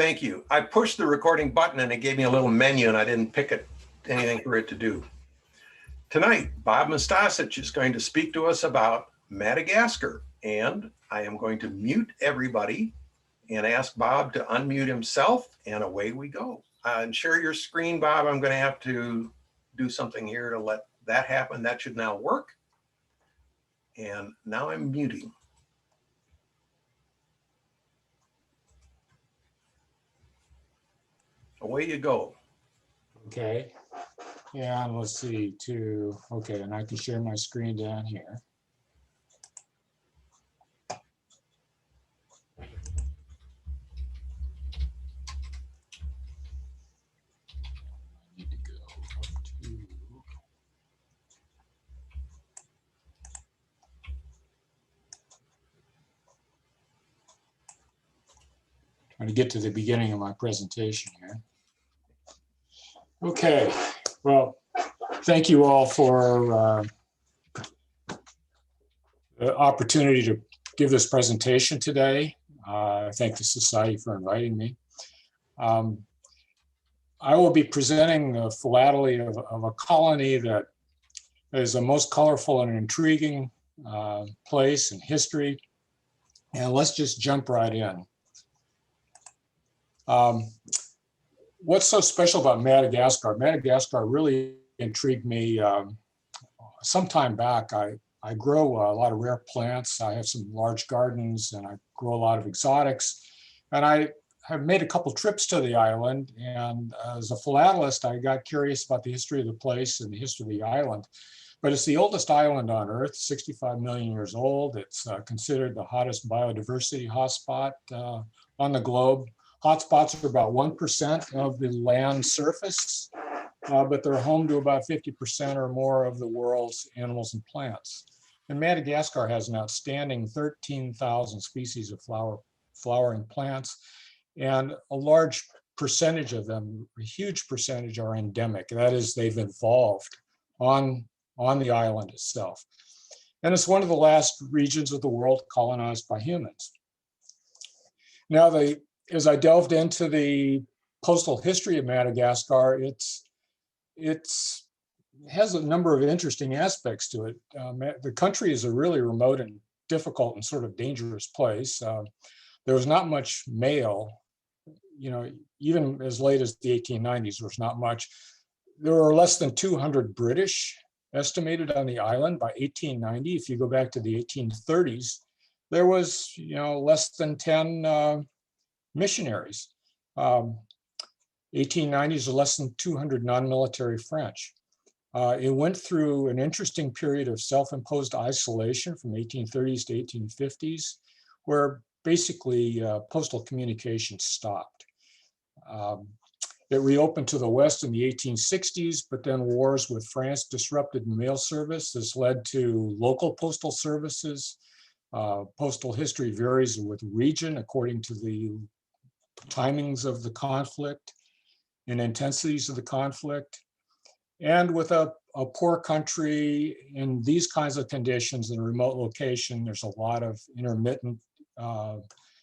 Thank you. I pushed the recording button and it gave me a little menu and I didn't pick anything for it to do. Tonight, Bob Mostasic is going to speak to us about Madagascar, and I am going to mute everybody and ask Bob to unmute himself, and away we go. And share your screen, Bob. I'm going to have to do something here to let that happen. That should now work. And now I'm muting. Away you go. Okay. Yeah, and let's see, okay, and I can share my screen down here. I need to go up to, trying to get to the beginning of my presentation here. Okay, well, thank you all for the opportunity to give this presentation today. I thank the Society for inviting me. I will be presenting the philately of a colony that is the most colorful and intriguing place in history. And let's just jump right in. What's so special about Madagascar? Madagascar really intrigued me some time back. I grow a lot of rare plants. I have some large gardens and I grow a lot of exotics. And I have made a couple trips to the island. And as a philatelist, I got curious about the history of the place and the history of the island. But it's the oldest island on Earth, 65 million years old. It's considered the hottest biodiversity hotspot on the globe. Hotspots are about 1% of the land surface, but they're home to about 50% or more of the world's animals and plants. And Madagascar has an outstanding 13,000 species of flowering plants, and a large percentage of them, a huge percentage, are endemic. That is, they've evolved on the island itself. And it's one of the last regions of the world colonized by humans. Now, as I delved into the postal history of Madagascar, it has a number of interesting aspects to it. The country is a really remote and difficult and sort of dangerous place. There was not much mail, even as late as the 1890s, there was not much. There were less than 200 British estimated on the island by 1890. If you go back to the 1830s, there was, less than 10 missionaries. 1890s are less than 200 non-military French. It went through an interesting period of self-imposed isolation from 1830s to 1850s, where basically postal communication stopped. It reopened to the West in the 1860s, but then wars with France disrupted mail service. This led to local postal services. Postal history varies with region according to the timings of the conflict and intensities of the conflict. And with a poor country in these kinds of conditions in a remote location, there's a lot of intermittent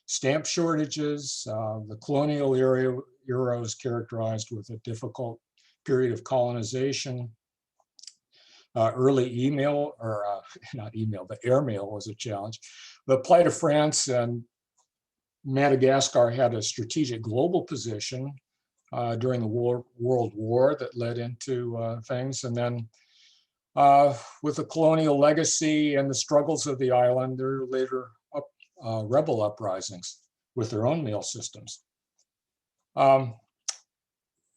stamp shortages. The colonial era was characterized with a difficult period of colonization. Early email, or not email, but airmail was a challenge. The plight of France and Madagascar had a strategic global position during the World War that led into things. And then with the colonial legacy and the struggles of the island, there were later rebel uprisings with their own mail systems.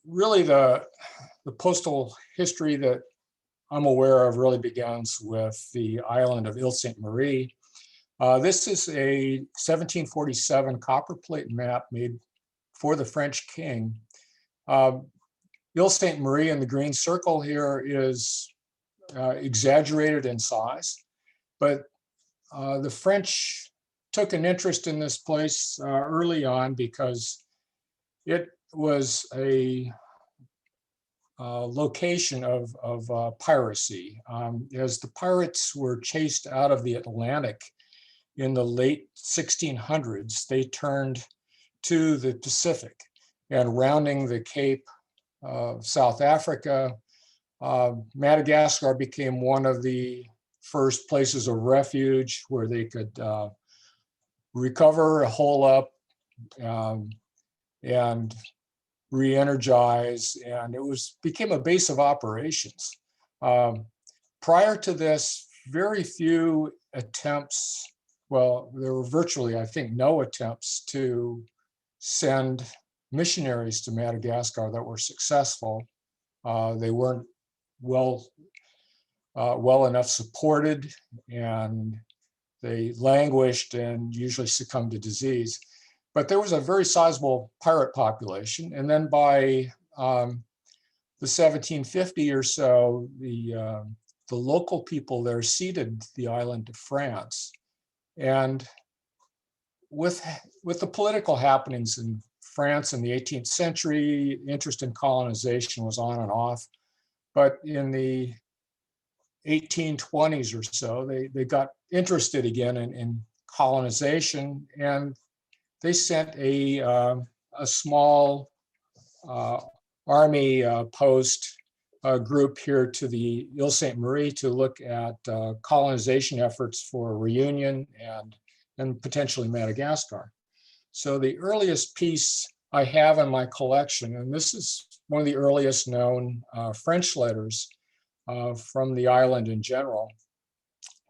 Really, the postal history that I'm aware of really begins with the island of Ile Sainte-Marie. This is a 1747 copperplate map made for the French king. Ile Sainte-Marie in the green circle here is exaggerated in size, but the French took an interest in this place early on because it was a location of piracy. As the pirates were chased out of the Atlantic in the late 1600s, they turned to the Pacific and rounding the Cape of South Africa. Madagascar became one of the first places of refuge where they could recover, hole up, and re-energize, and it became a base of operations. Prior to this, very few attempts, well, there were virtually, I think, no attempts to send missionaries to Madagascar that were successful. They weren't well enough supported, and they languished and usually succumbed to disease. But there was a very sizable pirate population. And then by the 1750 or so, the local people there ceded the island to France. And with the political happenings in France in the 18th century, interest in colonization was on and off. But in the 1820s or so, they got interested again in colonization, and they sent a small army post group here to the Ile Sainte Marie to look at colonization efforts for Reunion and potentially Madagascar. So the earliest piece I have in my collection, and this is one of the earliest known French letters from the island in general.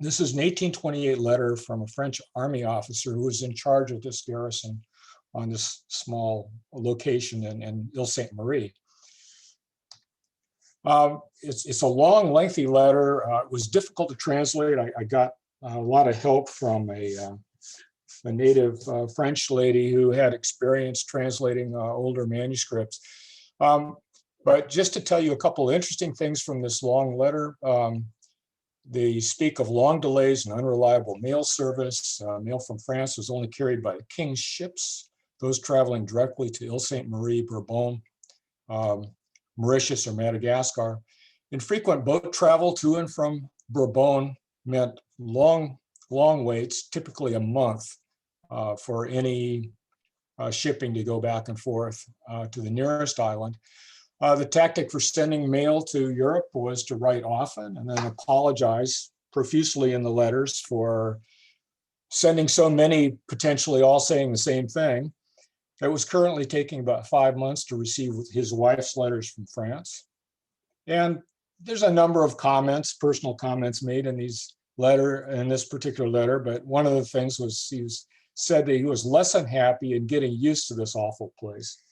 This is an 1828 letter from a French army officer who was in charge of this garrison on this small location in Ile Sainte Marie. It's a long, lengthy letter. It was difficult to translate. I got a lot of help from a native French lady who had experience translating older manuscripts. But just to tell you a couple of interesting things from this long letter, they speak of long delays and unreliable mail service. Mail from France was only carried by the king's ships, those traveling directly to Ile Sainte Marie, Bourbon, Mauritius, or Madagascar. Infrequent boat travel to and from Bourbon meant long waits, typically a month, for any shipping to go back and forth to the nearest island. The tactic for sending mail to Europe was to write often and then apologize profusely in the letters for sending so many, potentially all saying the same thing. It was currently taking about 5 months to receive his wife's letters from France. And there's a number of comments, personal comments made in this particular letter, but one of the things was said that he was less unhappy in getting used to this awful place.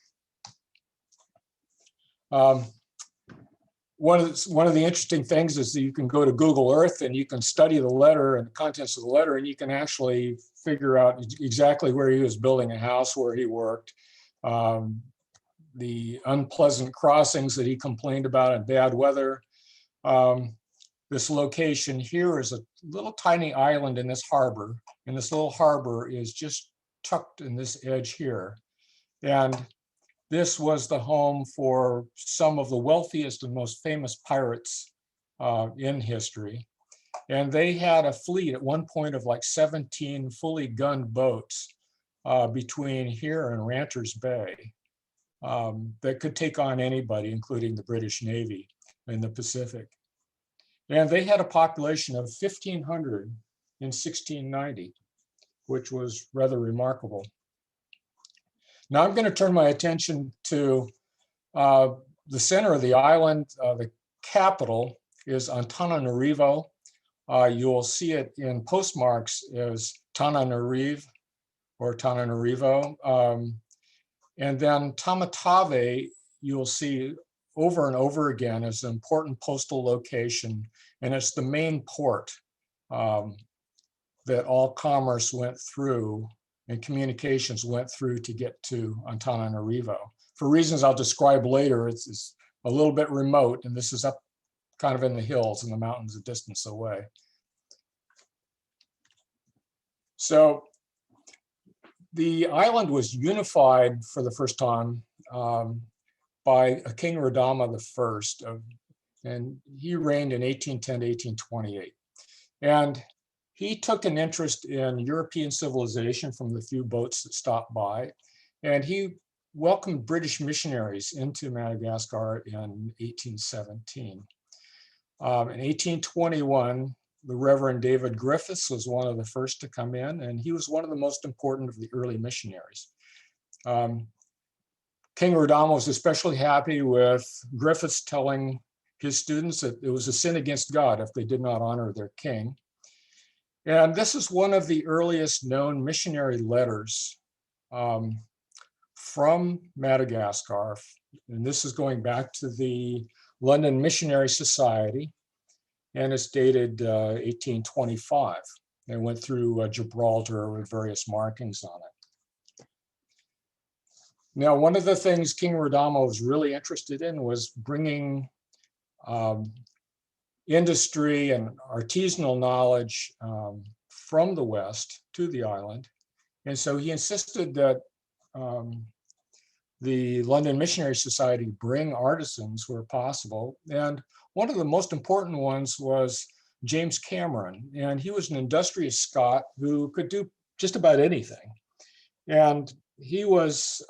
One of the interesting things is that you can go to Google Earth and you can study the letter and the contents of the letter, and you can actually figure out exactly where he was building a house, where he worked, the unpleasant crossings that he complained about and bad weather. This location here is a little tiny island in this harbor, and this little harbor is just tucked in this edge here. And this was the home for some of the wealthiest and most famous pirates in history. And they had a fleet at one point of like 17 fully gunned boats between here and Ranters Bay that could take on anybody, including the British Navy in the Pacific. And they had a population of 1,500 in 1690, which was rather remarkable. Now I'm going to turn my attention to the center of the island. The capital is Antananarivo. You'll see it in postmarks as Tananarive or Tananarivo. And then Tamatave, you'll see over and over again as an important postal location. And it's the main port that all commerce went through and communications went through to get to Antananarivo. For reasons I'll describe later, it's a little bit remote, and this is up kind of in the hills and the mountains a distance away. So the island was unified for the first time by King Radama I, and he reigned in 1810 to 1828. And he took an interest in European civilization from the few boats that stopped by. And he welcomed British missionaries into Madagascar in 1817. In 1821, the Reverend David Griffiths was one of the first to come in, and he was one of the most important of the early missionaries. King Rodama was especially happy with Griffiths telling his students that it was a sin against God if they did not honor their king. And this is one of the earliest known missionary letters from Madagascar. And this is going back to the London Missionary Society, and it's dated 1825. They went through Gibraltar with various markings on it. Now, one of the things King Rodama was really interested in was bringing industry and artisanal knowledge from the West to the island. And so he insisted that the London Missionary Society bring artisans where possible. And one of the most important ones was James Cameron. And he was an industrious Scot who could do just about anything. And he was,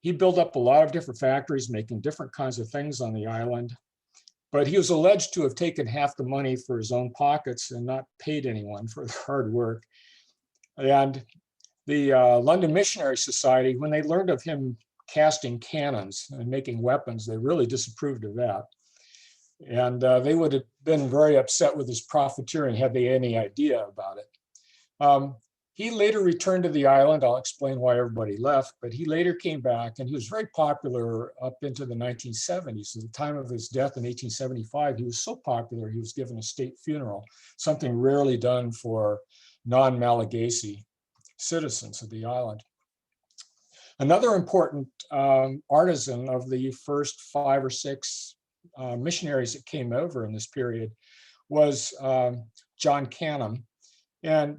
he built up a lot of different factories making different kinds of things on the island. But he was alleged to have taken half the money for his own pockets and not paid anyone for their hard work. And the London Missionary Society, when they learned of him casting cannons and making weapons, they really disapproved of that. And they would have been very upset with his profiteering had they any idea about it. He later returned to the island. I'll explain why everybody left, but he later came back and he was very popular up into the 1970s. At the time of his death in 1875, he was so popular, he was given a state funeral, something rarely done for non-Malagasy citizens of the island. Another important artisan of the first 5 or 6 missionaries that came over in this period was John Canham. And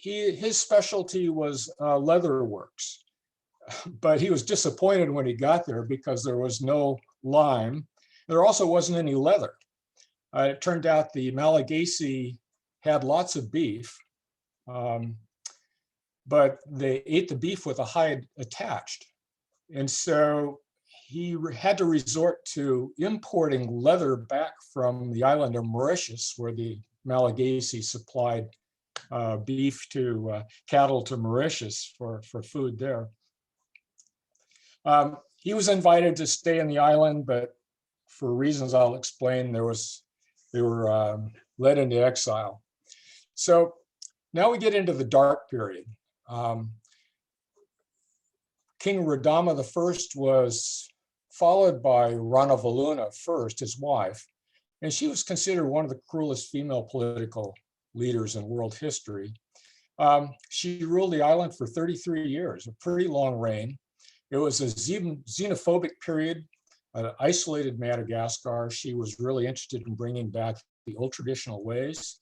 his specialty was leather works, but he was disappointed when he got there because there was no lime. There also wasn't any leather. It turned out the Malagasy had lots of beef, but they ate the beef with a hide attached. And so he had to resort to importing leather back from the island of Mauritius, where the Malagasy supplied beef to cattle to Mauritius for food there. He was invited to stay in the island, but for reasons I'll explain, they were led into exile. So now we get into the dark period. King Rodama I was followed by Ranavaluna first, his wife, and she was considered one of the cruelest female political leaders in world history. She ruled the island for 33 years, a pretty long reign. It was a xenophobic period, isolated Madagascar. She was really interested in bringing back the old traditional ways.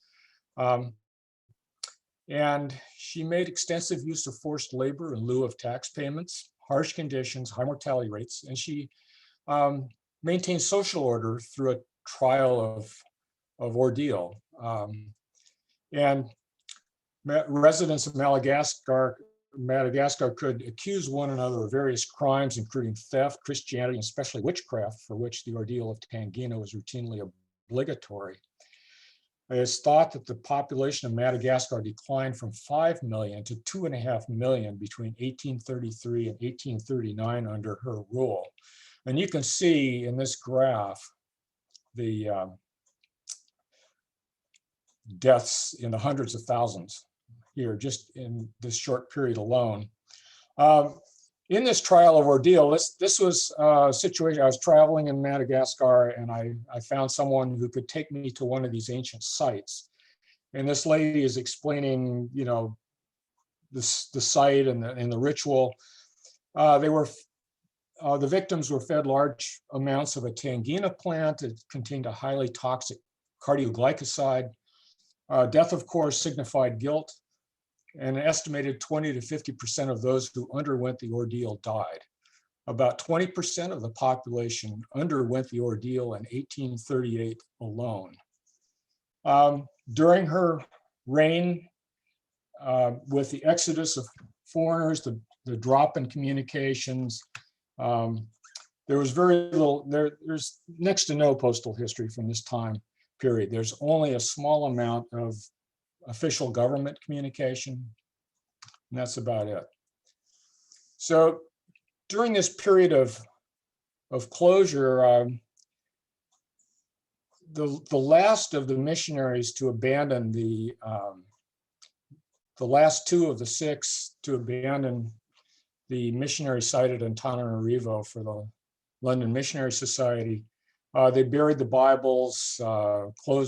And she made extensive use of forced labor in lieu of tax payments, harsh conditions, high mortality rates, and she maintained social order through a trial of ordeal. And residents of Madagascar could accuse one another of various crimes, including theft, Christianity, and especially witchcraft, for which the ordeal of Tangina was routinely obligatory. It's thought that the population of Madagascar declined from 5 million to 2.5 million between 1833 and 1839 under her rule. And you can see in this graph the deaths in the hundreds of thousands here, just in this short period alone. In this trial of ordeal, this was a situation. I was traveling in Madagascar and I found someone who could take me to one of these ancient sites. And this lady is explaining, you know, the site and the ritual. The victims were fed large amounts of a tangina plant. It contained a highly toxic cardioglycoside. Death, of course, signified guilt. And an estimated 20 to 50% of those who underwent the ordeal died. About 20% of the population underwent the ordeal in 1838 alone. During her reign, with the exodus of foreigners, the the drop in communications. There was very little, there's next to no postal history from this time period. There's only a small amount of official government communication, and that's about it. So during this period of closure, the last of the missionaries to abandon the last two of the six to abandon the missionary site at Antananarivo for the London Missionary Society, they buried the Bibles,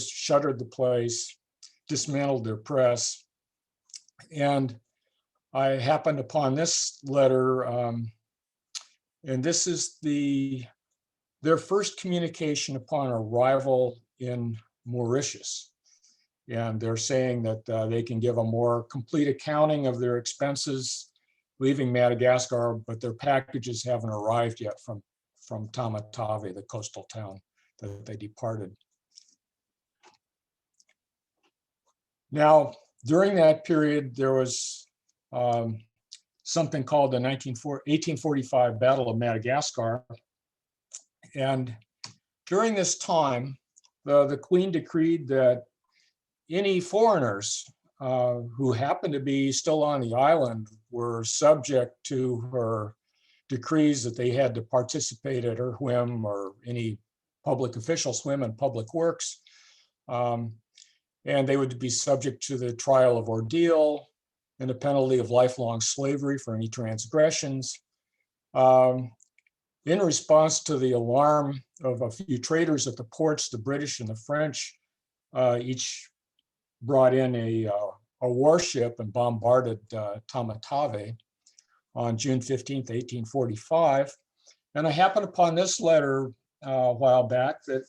shuttered the place, dismantled their press. And I happened upon this letter, and this is their first communication upon arrival in Mauritius. And they're saying that they can give a more complete accounting of their expenses leaving Madagascar, but their packages haven't arrived yet from Tamatave, the coastal town that they departed. Now, during that period, there was something called the 1845 Battle of Madagascar. And during this time, the Queen decreed that any foreigners who happened to be still on the island were subject to her decrees that they had to participate at her whim, or any public official's whim, in public works. And they would be subject to the trial of ordeal and the penalty of lifelong slavery for any transgressions. In response to the alarm of a few traders at the ports, the British and the French each brought in a warship and bombarded Tamatave on June 15th, 1845. And I happened upon this letter a while back that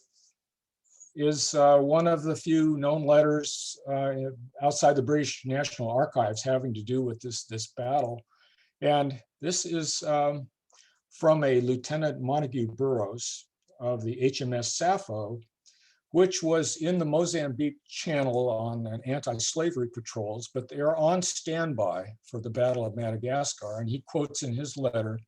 is one of the few known letters outside the British National Archives having to do with this battle. And this is from a Lieutenant Montague Burroughs of the HMS Sappho, which was in the Mozambique Channel on an anti-slavery patrols, but they are on standby for the Battle of Madagascar. And he quotes in his letter,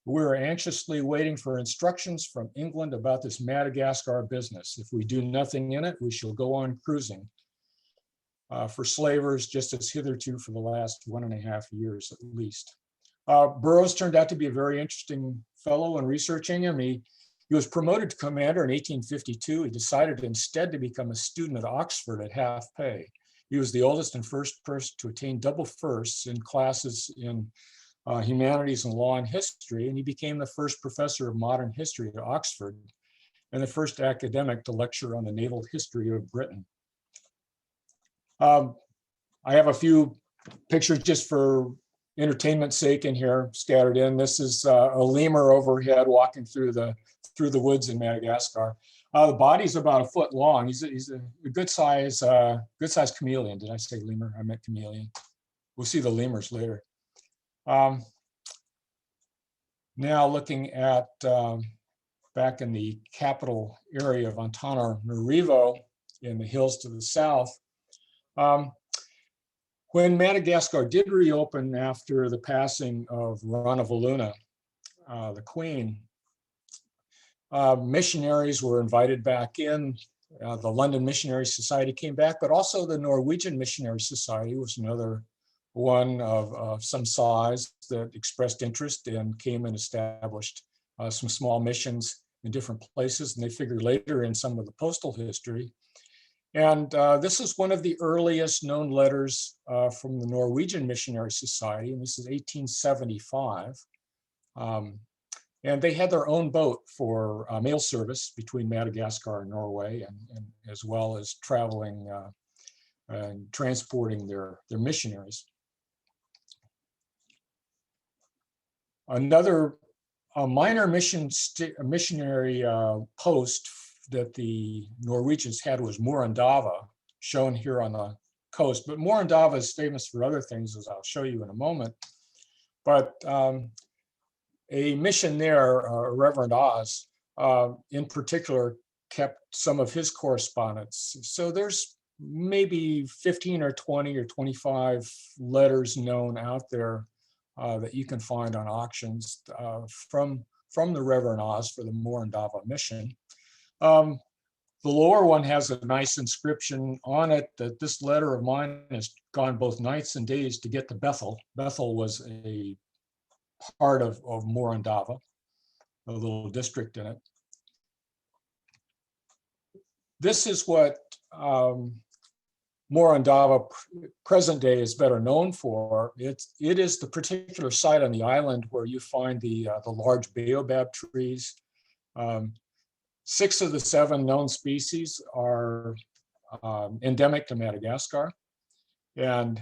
"We're anxiously waiting for instructions from England about this Madagascar business. If we do nothing in it, we shall go on cruising for slavers, just as hitherto for the last 1.5 years at least." Burroughs turned out to be a very interesting fellow, and researching him, he was promoted to commander in 1852. He decided instead to become a student at Oxford at half pay. He was the oldest and first person to attain double firsts in classes in humanities and law and history, and he became the first professor of modern history at Oxford and the first academic to lecture on the naval history of Britain. I have a few pictures just for entertainment's sake in here, scattered in. This is a lemur overhead walking through the woods in Madagascar. The body's about 1 foot long. He's a good size chameleon. Did I say lemur? I meant chameleon. We'll see the lemurs later. Now looking at back in the capital area of Antananarivo in the hills to the south. When Madagascar did reopen after the passing of Ranavaluna, the Queen, missionaries were invited back in. The London Missionary Society came back, but also the Norwegian Missionary Society was another one of some size that expressed interest and came and established some small missions in different places, and they figured later in some of the postal history. And this is one of the earliest known letters from the Norwegian Missionary Society, and this is 1875. And they had their own boat for mail service between Madagascar and Norway, and as well as traveling and transporting their missionaries. Another minor missionary post that the Norwegians had was Morondava, shown here on the coast. But Morondava is famous for other things, as I'll show you in a moment. But a mission there, Reverend Oz, in particular, kept some of his correspondence. So there's maybe 15 or 20 or 25 letters known out there that you can find on auctions from the Reverend Oz for the Morondava mission. The lower one has a nice inscription on it that this letter of mine has gone both nights and days to get to Bethel. Bethel was a part of Morondava, a little district in it. This is what Morondava present day is better known for. It is the particular site on the island where you find the large baobab trees. 6 of the 7 known species are endemic to Madagascar, and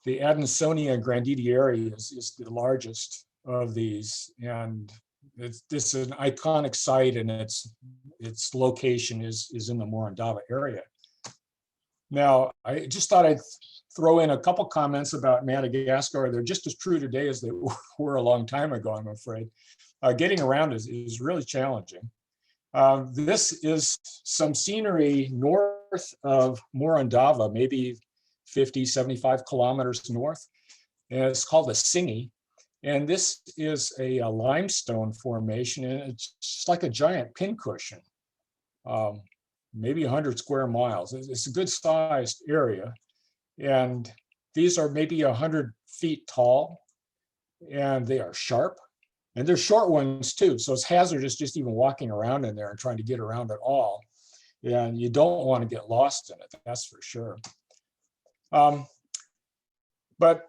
the Adansonia granditieri is the largest of these, and this is an iconic site, and its location is in the Morondava area. Now, I just thought I'd throw in a couple comments about Madagascar. They're just as true today as they were a long time ago, I'm afraid. Getting around is really challenging. This is some scenery north of Morondava, maybe 50, 75 kilometers north. And it's called the Singi. And this is a limestone formation, and it's just like a giant pincushion, maybe 100 square miles. It's a good sized area. And these are maybe 100 feet tall, and they are sharp. And they're short ones too, so it's hazardous just even walking around in there and trying to get around at all. And you don't want to get lost in it, that's for sure. But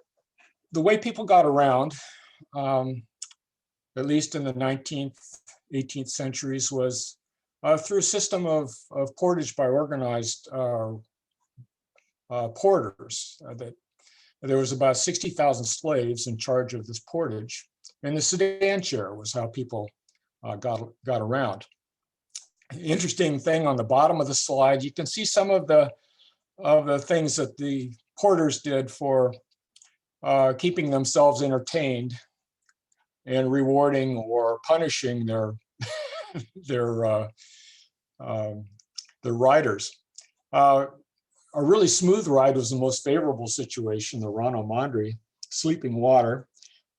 the way people got around, at least in the 19th, 18th centuries, was through a system of portage by organized porters. That there was about 60,000 slaves in charge of this portage. And the sedan chair was how people got around. Interesting thing on the bottom of the slide, you can see some of the things that the porters did for keeping themselves entertained and rewarding or punishing their riders. A really smooth ride was the most favorable situation, the Rano Mandri, sleeping water.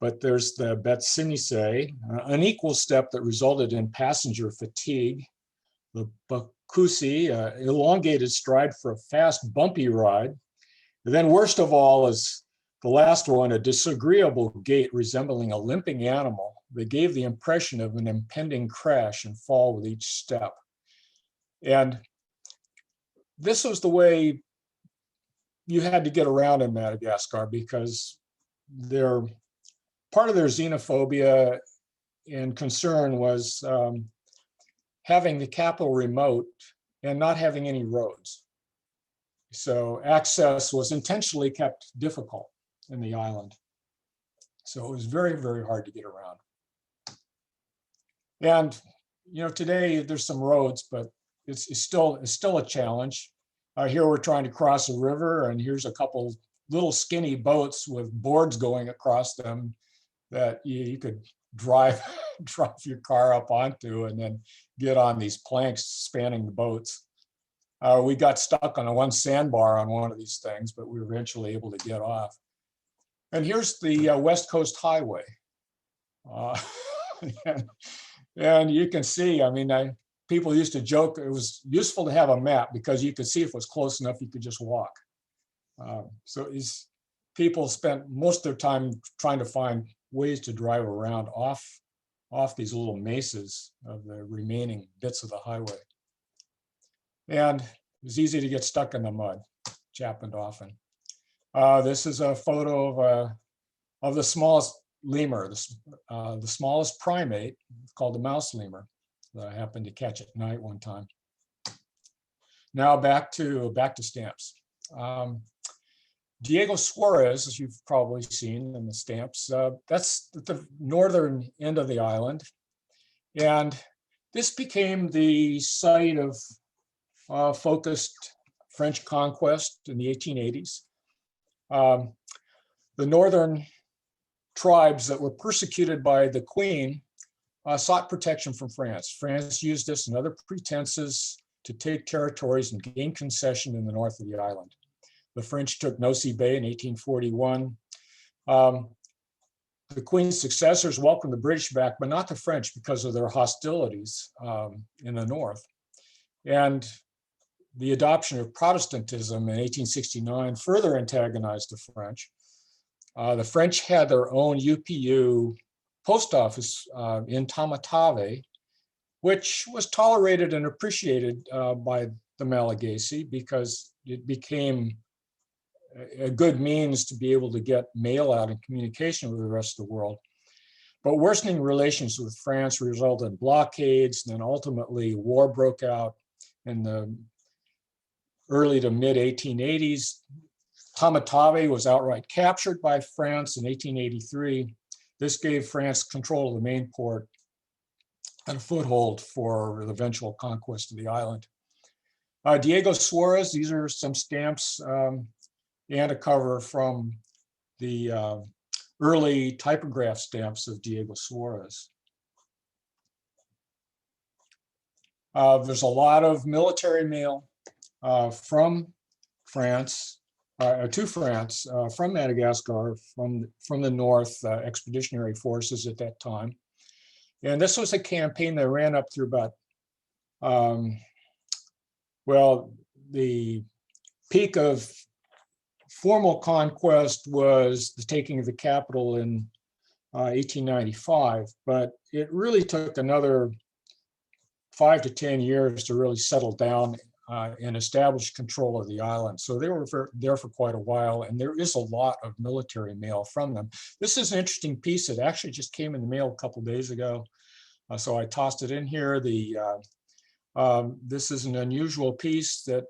But there's the Betsinise, an equal step that resulted in passenger fatigue. The Bakusi, elongated stride for a fast, bumpy ride. And then worst of all is the last one, a disagreeable gait resembling a limping animal that gave the impression of an impending crash and fall with each step. And this was the way you had to get around in Madagascar, because part of their xenophobia and concern was having the capital remote and not having any roads. So access was intentionally kept difficult in the island. So it was very, very hard to get around. And today there's some roads, but it's still a challenge. Here we're trying to cross a river, and here's a couple little skinny boats with boards going across them that you could drive your car up onto and then get on these planks spanning the boats. We got stuck on one sandbar on one of these things, but we were eventually able to get off. And here's the West Coast Highway. And you can see, people used to joke it was useful to have a map because you could see if it was close enough, you could just walk. So people spent most of their time trying to find ways to drive around off these little mesas of the remaining bits of the highway. And it was easy to get stuck in the mud, which happened often. This is a photo of the smallest lemur, the smallest primate, called the mouse lemur, that I happened to catch at night one time. Now back to stamps. Diego Suarez, as you've probably seen in the stamps, that's the northern end of the island. And this became the site of focused French conquest in the 1880s. The northern tribes that were persecuted by the Queen sought protection from France. France used this and other pretenses to take territories and gain concession in the north of the island. The French took Nosy Bay in 1841. the Queen's successors welcomed the British back, but not the French because of their hostilities in the north. And the adoption of Protestantism in 1869 further antagonized the French. The French had their own UPU post office in Tamatave, which was tolerated and appreciated by the Malagasy because it became a good means to be able to get mail out and communication with the rest of the world. But worsening relations with France resulted in blockades, and then ultimately war broke out in the early to mid 1880s. Tamatave was outright captured by France in 1883. This gave France control of the main port and a foothold for the eventual conquest of the island. Diego Suarez, these are some stamps and a cover from the early typograph stamps of Diego Suarez. There's a lot of military mail from France, to France, from Madagascar, from the North expeditionary forces at that time. And this was a campaign that ran up through about, well, the peak of formal conquest was the taking of the capital in 1895, but it really took another 5 to 10 years to really settle down and establish control of the island. So they were there for quite a while, and there is a lot of military mail from them. This is an interesting piece that actually just came in the mail a couple days ago, so I tossed it in here. This is an unusual piece that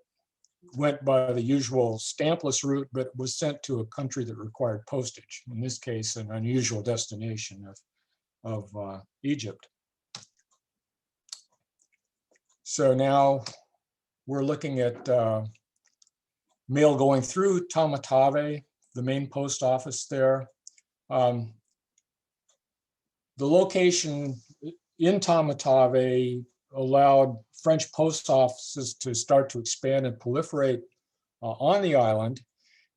went by the usual stampless route, but was sent to a country that required postage, in this case, an unusual destination of Egypt. So now we're looking at mail going through Tamatave, the main post office there. The location in Tamatave allowed French post offices to start to expand and proliferate on the island.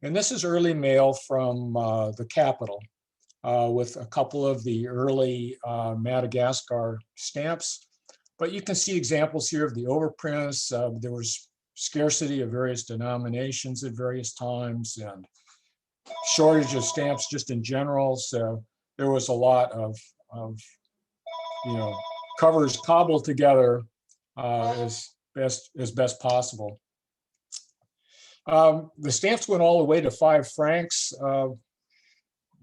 And this is early mail from the capital with a couple of the early Madagascar stamps. But you can see examples here of the overprints. There was scarcity of various denominations at various times and shortage of stamps just in general. So there was a lot of covers cobbled together as best possible. The stamps went all the way to 5 francs.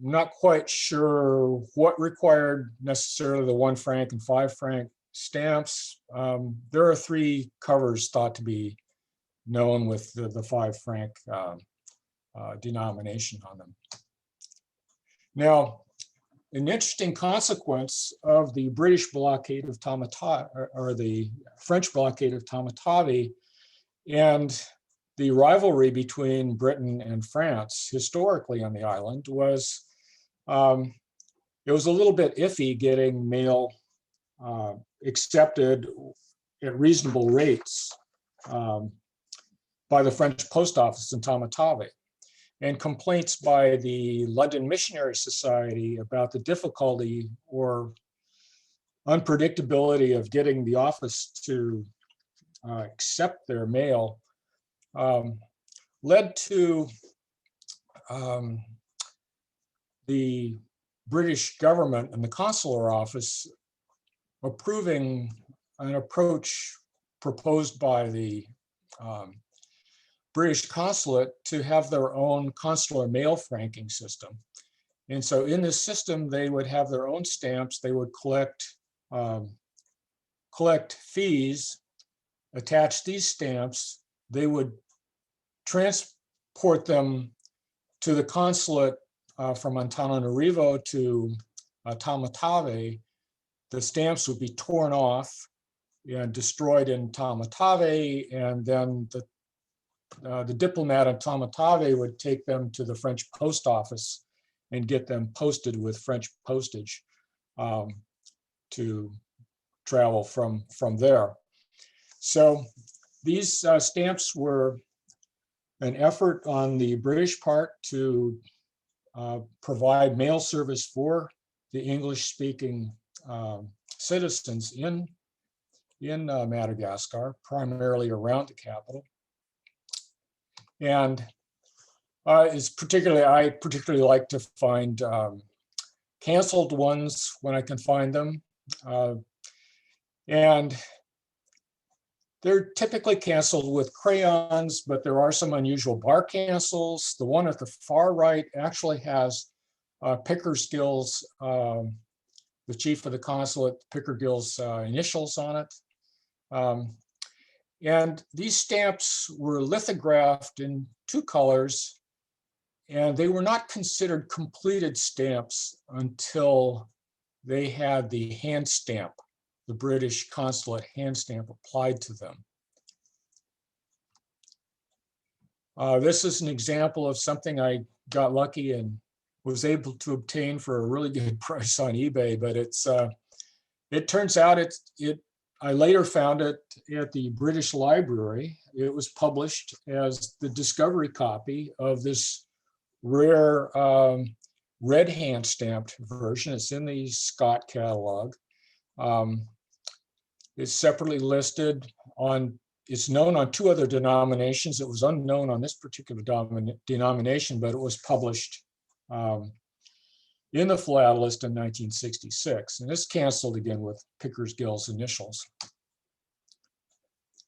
Not quite sure what required necessarily the 1 franc and 5 franc stamps. There are 3 covers thought to be known with the 5 franc denomination on them. Now, an interesting consequence of the British blockade of Tamatave, or the French blockade of Tamatave, and the rivalry between Britain and France historically on the island was, it was a little bit iffy getting mail accepted at reasonable rates by the French post office in Tamatave. And complaints by the London Missionary Society about the difficulty or unpredictability of getting the office to accept their mail led to the British government and the consular office approving an approach proposed by the British consulate to have their own consular mail franking system. And so in this system, they would have their own stamps. They would collect fees, attach these stamps. They would transport them to the consulate from Antananarivo to Tamatave. The stamps would be torn off and destroyed in Tamatave, and then the diplomat in Tamatave would take them to the French post office and get them posted with French postage to travel from there. So these stamps were an effort on the British part to provide mail service for the English-speaking citizens in Madagascar, primarily around the capital. And I particularly like to find canceled ones when I can find them. And they're typically canceled with crayons, but there are some unusual bar cancels. The one at the far right actually has Pickersgill's, the chief of the consulate, Pickersgill's initials on it. And these stamps were lithographed in 2 colors, and they were not considered completed stamps until they had the hand stamp, the British consulate hand stamp applied to them. This is an example of something I got lucky and was able to obtain for a really good price on eBay, but it turns out I later found it at the British Library. It was published as the discovery copy of this rare red hand stamped version. It's in the Scott catalog. It's separately listed on, it's known on 2 other denominations. It was unknown on this particular denomination, but it was published in the Philatelist in 1966. And it's canceled again with Pickersgill's initials.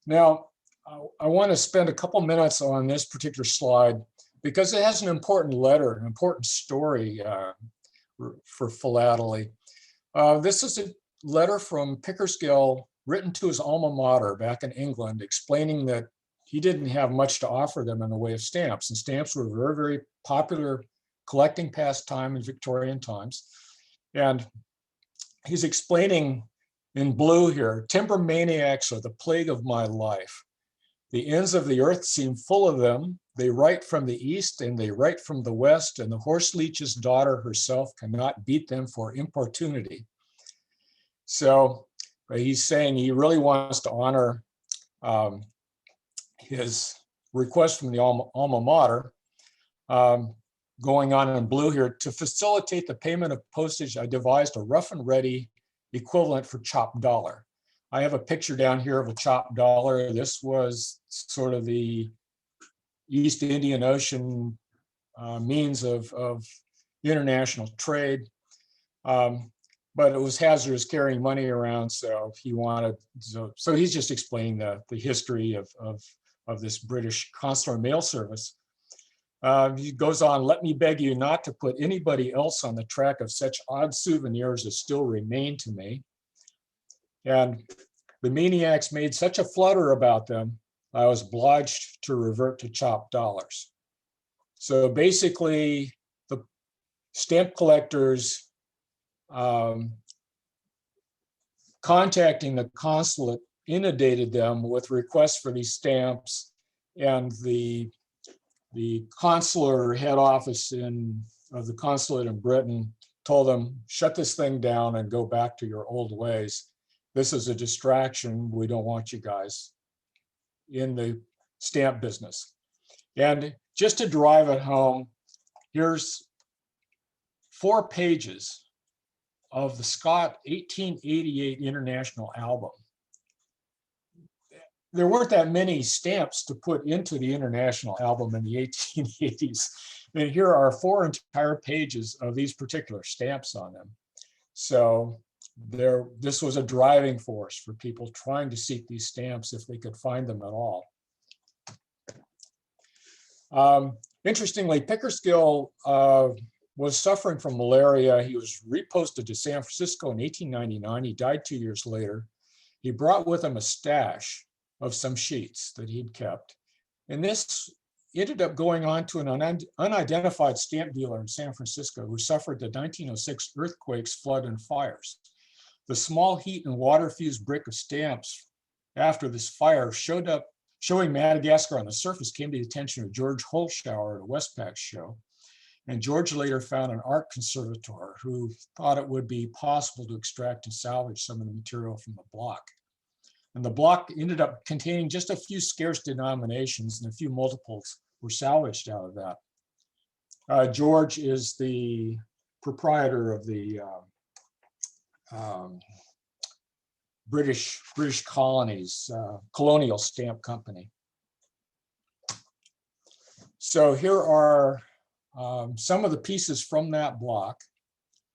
Now, I want to spend a couple minutes on this particular slide because it has an important letter, an important story for philately. This is a letter from Pickersgill written to his alma mater back in England, explaining that he didn't have much to offer them in the way of stamps. And stamps were a very, very popular collecting pastime in Victorian times. And he's explaining in blue here, timber maniacs are the plague of my life. The ends of the earth seem full of them. They write from the east and they write from the west, and the horse leech's daughter herself cannot beat them for importunity. So he's saying he really wants to honor his request from the alma mater. Going on in blue here, to facilitate the payment of postage, I devised a rough and ready equivalent for chopped dollar. I have a picture down here of a chopped dollar. This was sort of the East Indian Ocean means of international trade. But it was hazardous carrying money around, so he wanted, so he's just explaining the history of this British consular mail service. He goes on, let me beg you not to put anybody else on the track of such odd souvenirs as still remain to me. And the maniacs made such a flutter about them, I was obliged to revert to chopped dollars. So basically, the stamp collectors contacting the consulate inundated them with requests for these stamps, and the consular head office of the consulate in Britain told them, shut this thing down and go back to your old ways. This is a distraction. We don't want you guys in the stamp business. And just to drive it home, here's 4 pages of the Scott 1888 International Album. There weren't that many stamps to put into the International Album in the 1880s. And here are 4 entire pages of these particular stamps on them. So this was a driving force for people trying to seek these stamps if they could find them at all. Interestingly, Pickersgill was suffering from malaria. He was reposted to San Francisco in 1899. He died 2 years later. He brought with him a stash of some sheets that he'd kept. And this ended up going on to an unidentified stamp dealer in San Francisco who suffered the 1906 earthquakes, flood, and fires. The small heat and water-fused brick of stamps after this fire showing Madagascar on the surface came to the attention of George Holshower at a Westpac show. And George later found an art conservator who thought it would be possible to extract and salvage some of the material from the block. And the block ended up containing just a few scarce denominations, and a few multiples were salvaged out of that. George is the proprietor of the British colonies, colonial stamp company. So here are some of the pieces from that block,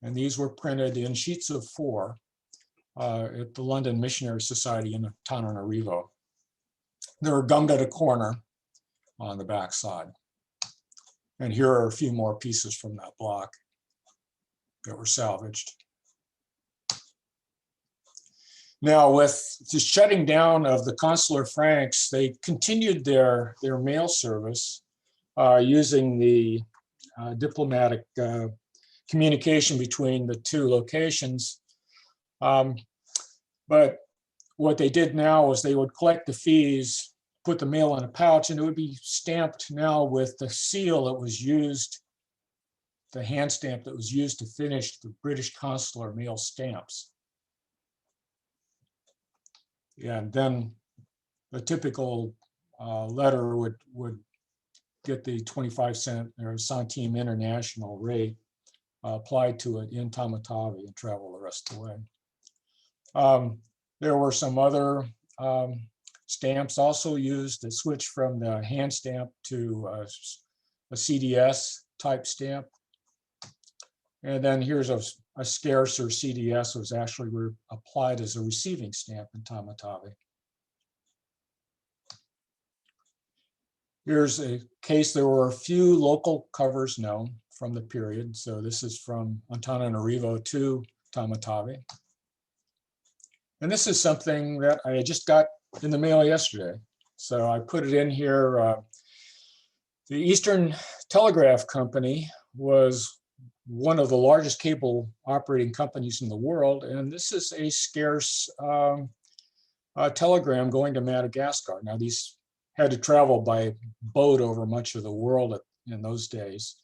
and these were printed in sheets of 4 at the London Missionary Society in Antananarivo. They were gummed at a corner on the back side. And here are a few more pieces from that block that were salvaged. Now, with the shutting down of the consular franks, they continued their mail service using the diplomatic communication between the 2 locations. But what they did now was they would collect the fees, put the mail in a pouch, and it would be stamped now with the seal that was used, the hand stamp that was used to finish the British consular mail stamps. And then the typical letter would get the 25-cent or centime international rate applied to it in Tamatave and travel the rest of the way. There were some other stamps also used that switched from the hand stamp to a CDS type stamp. And then here's a scarcer CDS was actually applied as a receiving stamp in Tamatave. Here's a case, there were a few local covers known from the period. So this is from Antananarivo to Tamatave. And this is something that I just got in the mail yesterday. So I put it in here. The Eastern Telegraph Company was one of the largest cable operating companies in the world. And this is a scarce telegram going to Madagascar. Now these had to travel by boat over much of the world in those days.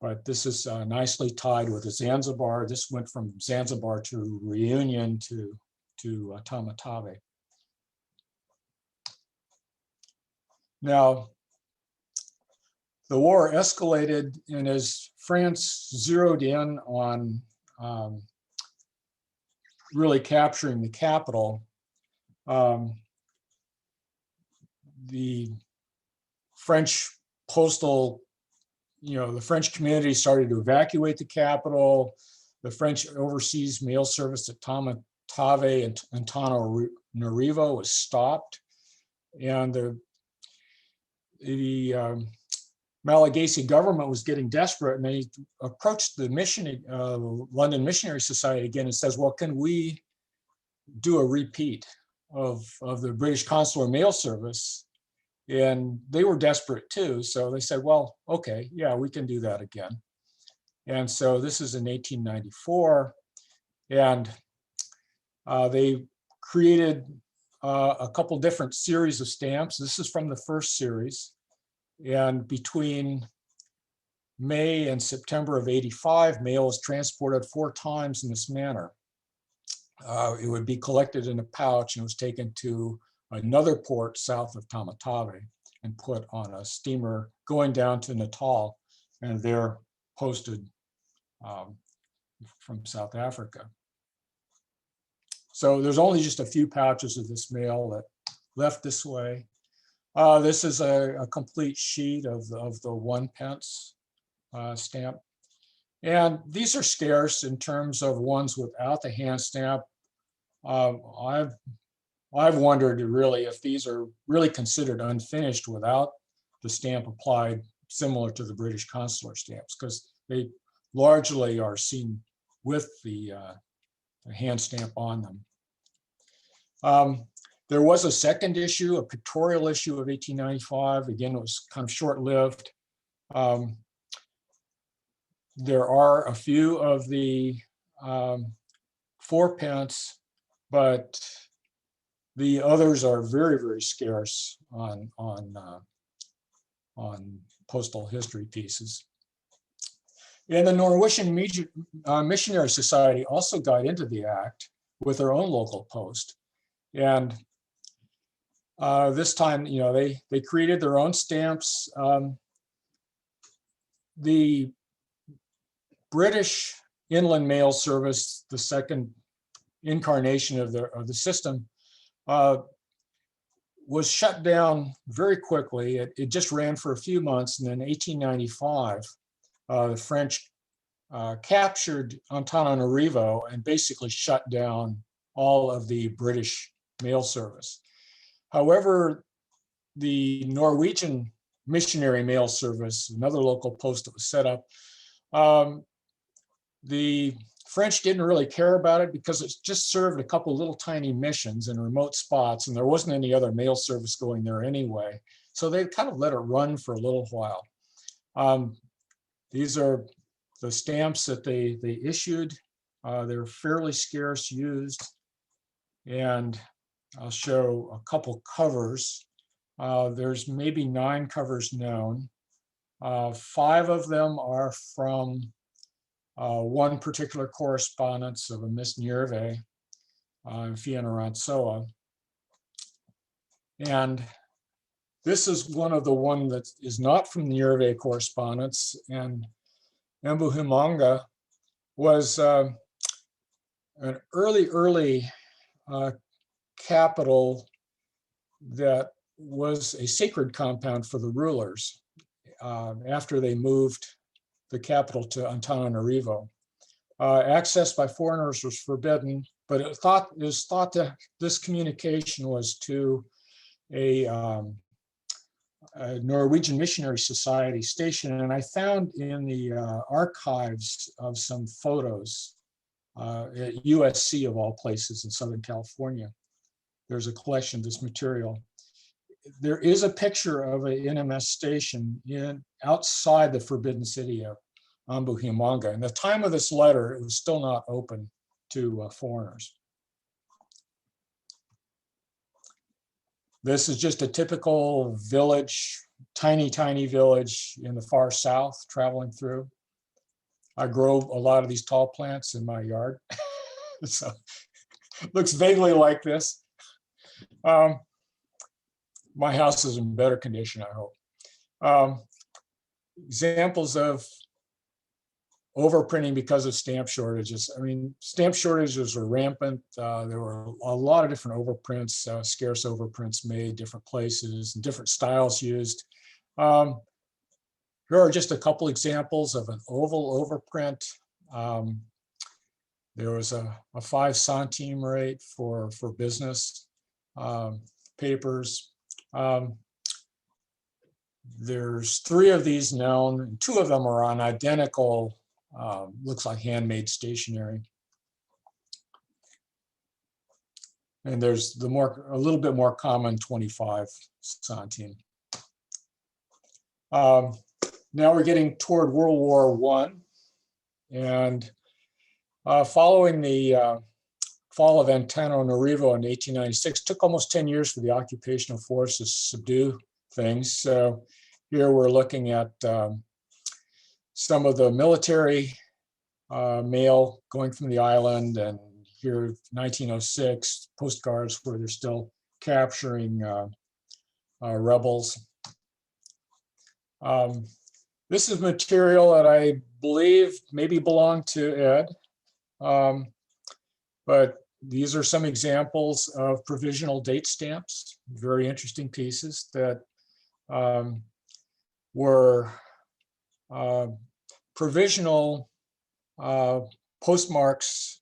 But this is nicely tied with a Zanzibar. This went from Zanzibar to Reunion to Tamatave. Now, the war escalated, and as France zeroed in on really capturing the capital, the French postal, the French community started to evacuate the capital. The French overseas mail service at Tamatave and Antananarivo was stopped, and the Malagasy government was getting desperate, and they approached the London Missionary Society again and says, well, can we do a repeat of the British consular mail service? And they were desperate too. So they said, well, okay, yeah, we can do that again. And so this is in 1894. And they created a couple different series of stamps. This is from the first series. And between May and September of 85, mail was transported 4 times in this manner. It would be collected in a pouch and was taken to another port south of Tamatave and put on a steamer going down to Natal, and there posted from South Africa. So there's only just a few pouches of this mail that left this way. This is a complete sheet of the 1 pence stamp. And these are scarce in terms of ones without the hand stamp. I've wondered really if these are really considered unfinished without the stamp applied, similar to the British consular stamps, because they largely are seen with the hand stamp on them. There was a second issue, a pictorial issue of 1895. Again, it was kind of short-lived. There are a few of the 4 pence, but the others are very, very scarce on postal history pieces. And the Norwegian Missionary Society also got into the act with their own local post. And this time, they created their own stamps. The British Inland Mail Service, the second incarnation of the system, was shut down very quickly. It just ran for a few months, and then in 1895, the French captured Antananarivo and basically shut down all of the British mail service. However, the Norwegian Missionary mail service, another local post that was set up, the French didn't really care about it because it just served a couple little tiny missions in remote spots, and there wasn't any other mail service going there anyway. So they kind of let it run for a little while. These are the stamps that they issued. They're fairly scarce used. And I'll show a couple covers. There's maybe 9 covers known. 5 of them are from one particular correspondence of a Miss Nierve in Fianarantsoa. And this is one of the one that is not from the Nierve correspondence. And Mbuhimanga was an early capital that was a sacred compound for the rulers after they moved the capital to Antananarivo. Access by foreigners was forbidden, but it was thought that this communication was to a Norwegian Missionary Society station. And I found in the archives of some photos at USC of all places in Southern California. There's a collection of this material. There is a picture of an NMS station outside the forbidden city of Mbuhimanga. And at the time of this letter, it was still not open to foreigners. This is just a typical village, tiny village in the far south traveling through. I grow a lot of these tall plants in my yard. So it looks vaguely like this. My house is in better condition, I hope. Examples of overprinting because of stamp shortages. I mean, stamp shortages were rampant. There were a lot of different overprints, scarce overprints made different places and different styles used. Here are just a couple examples of an oval overprint. There was a 5 centime rate for business papers. There's 3 of these known, and 2 of them are on identical, looks like handmade stationery. And there's a little bit more common 25 centime. Now we're getting toward World War I, and following the fall of Antananarivo in 1896, took almost 10 years for the occupational forces to subdue things. So here we're looking at some of the military mail going from the island, and here 1906 postcards where they're still capturing rebels. This is material that I believe maybe belonged to Ed, but these are some examples of provisional date stamps, very interesting pieces that were provisional postmarks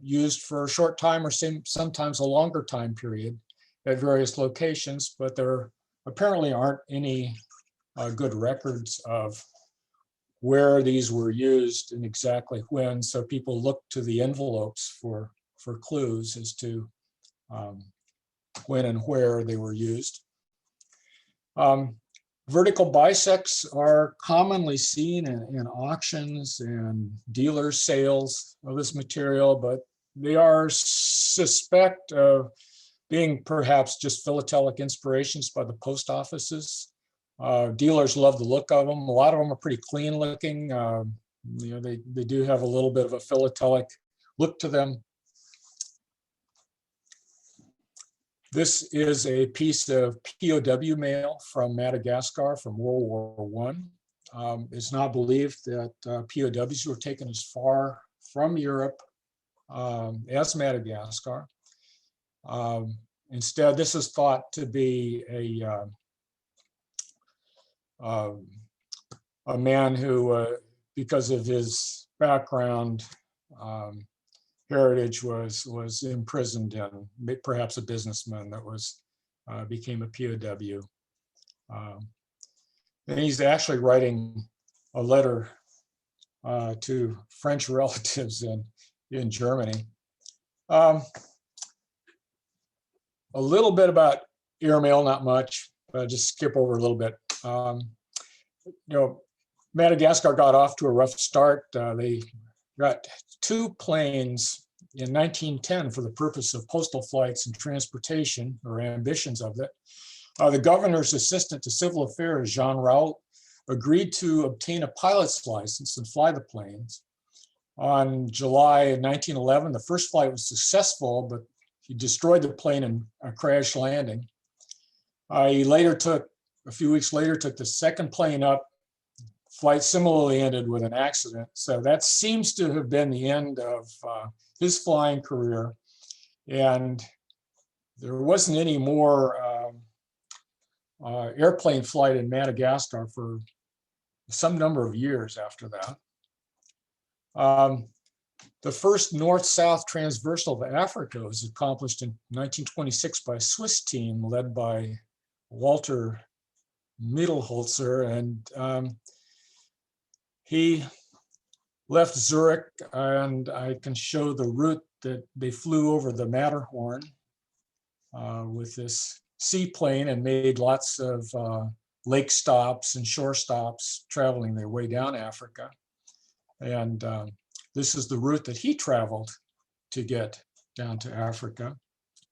used for a short time or sometimes a longer time period at various locations, but there apparently aren't any good records of where these were used and exactly when. So people look to the envelopes for clues as to when and where they were used. Vertical bisects are commonly seen in auctions and dealer sales of this material, but they are suspect of being perhaps just philatelic inspirations by the post offices. Dealers love the look of them. A lot of them are pretty clean looking. They do have a little bit of a philatelic look to them. This is a piece of POW mail from Madagascar from World War It's not believed that POWs were taken as far from Europe as Madagascar. Instead, this is thought to be a man who, because of his background, heritage, was imprisoned, and perhaps a businessman that became a POW. And he's actually writing a letter to French relatives in Germany. A little bit about airmail, not much, but I'll just skip over a little bit. Madagascar got off to a rough start. They got 2 planes in 1910 for the purpose of postal flights and transportation, or ambitions of it. The governor's assistant to civil affairs, Jean Raoult, agreed to obtain a pilot's license and fly the planes. On July 1911, the first flight was successful, but he destroyed the plane in a crash landing. A few weeks later, took the second plane up. Flight similarly ended with an accident. So that seems to have been the end of his flying career. And there wasn't any more airplane flight in Madagascar for some number of years after that. The first north-south transversal of Africa was accomplished in 1926 by a Swiss team led by Walter Mittelholzer, and he left Zurich, and I can show the route that they flew over the Matterhorn with this seaplane, and made lots of lake stops and shore stops traveling their way down Africa. And this is the route that he traveled to get down to Africa.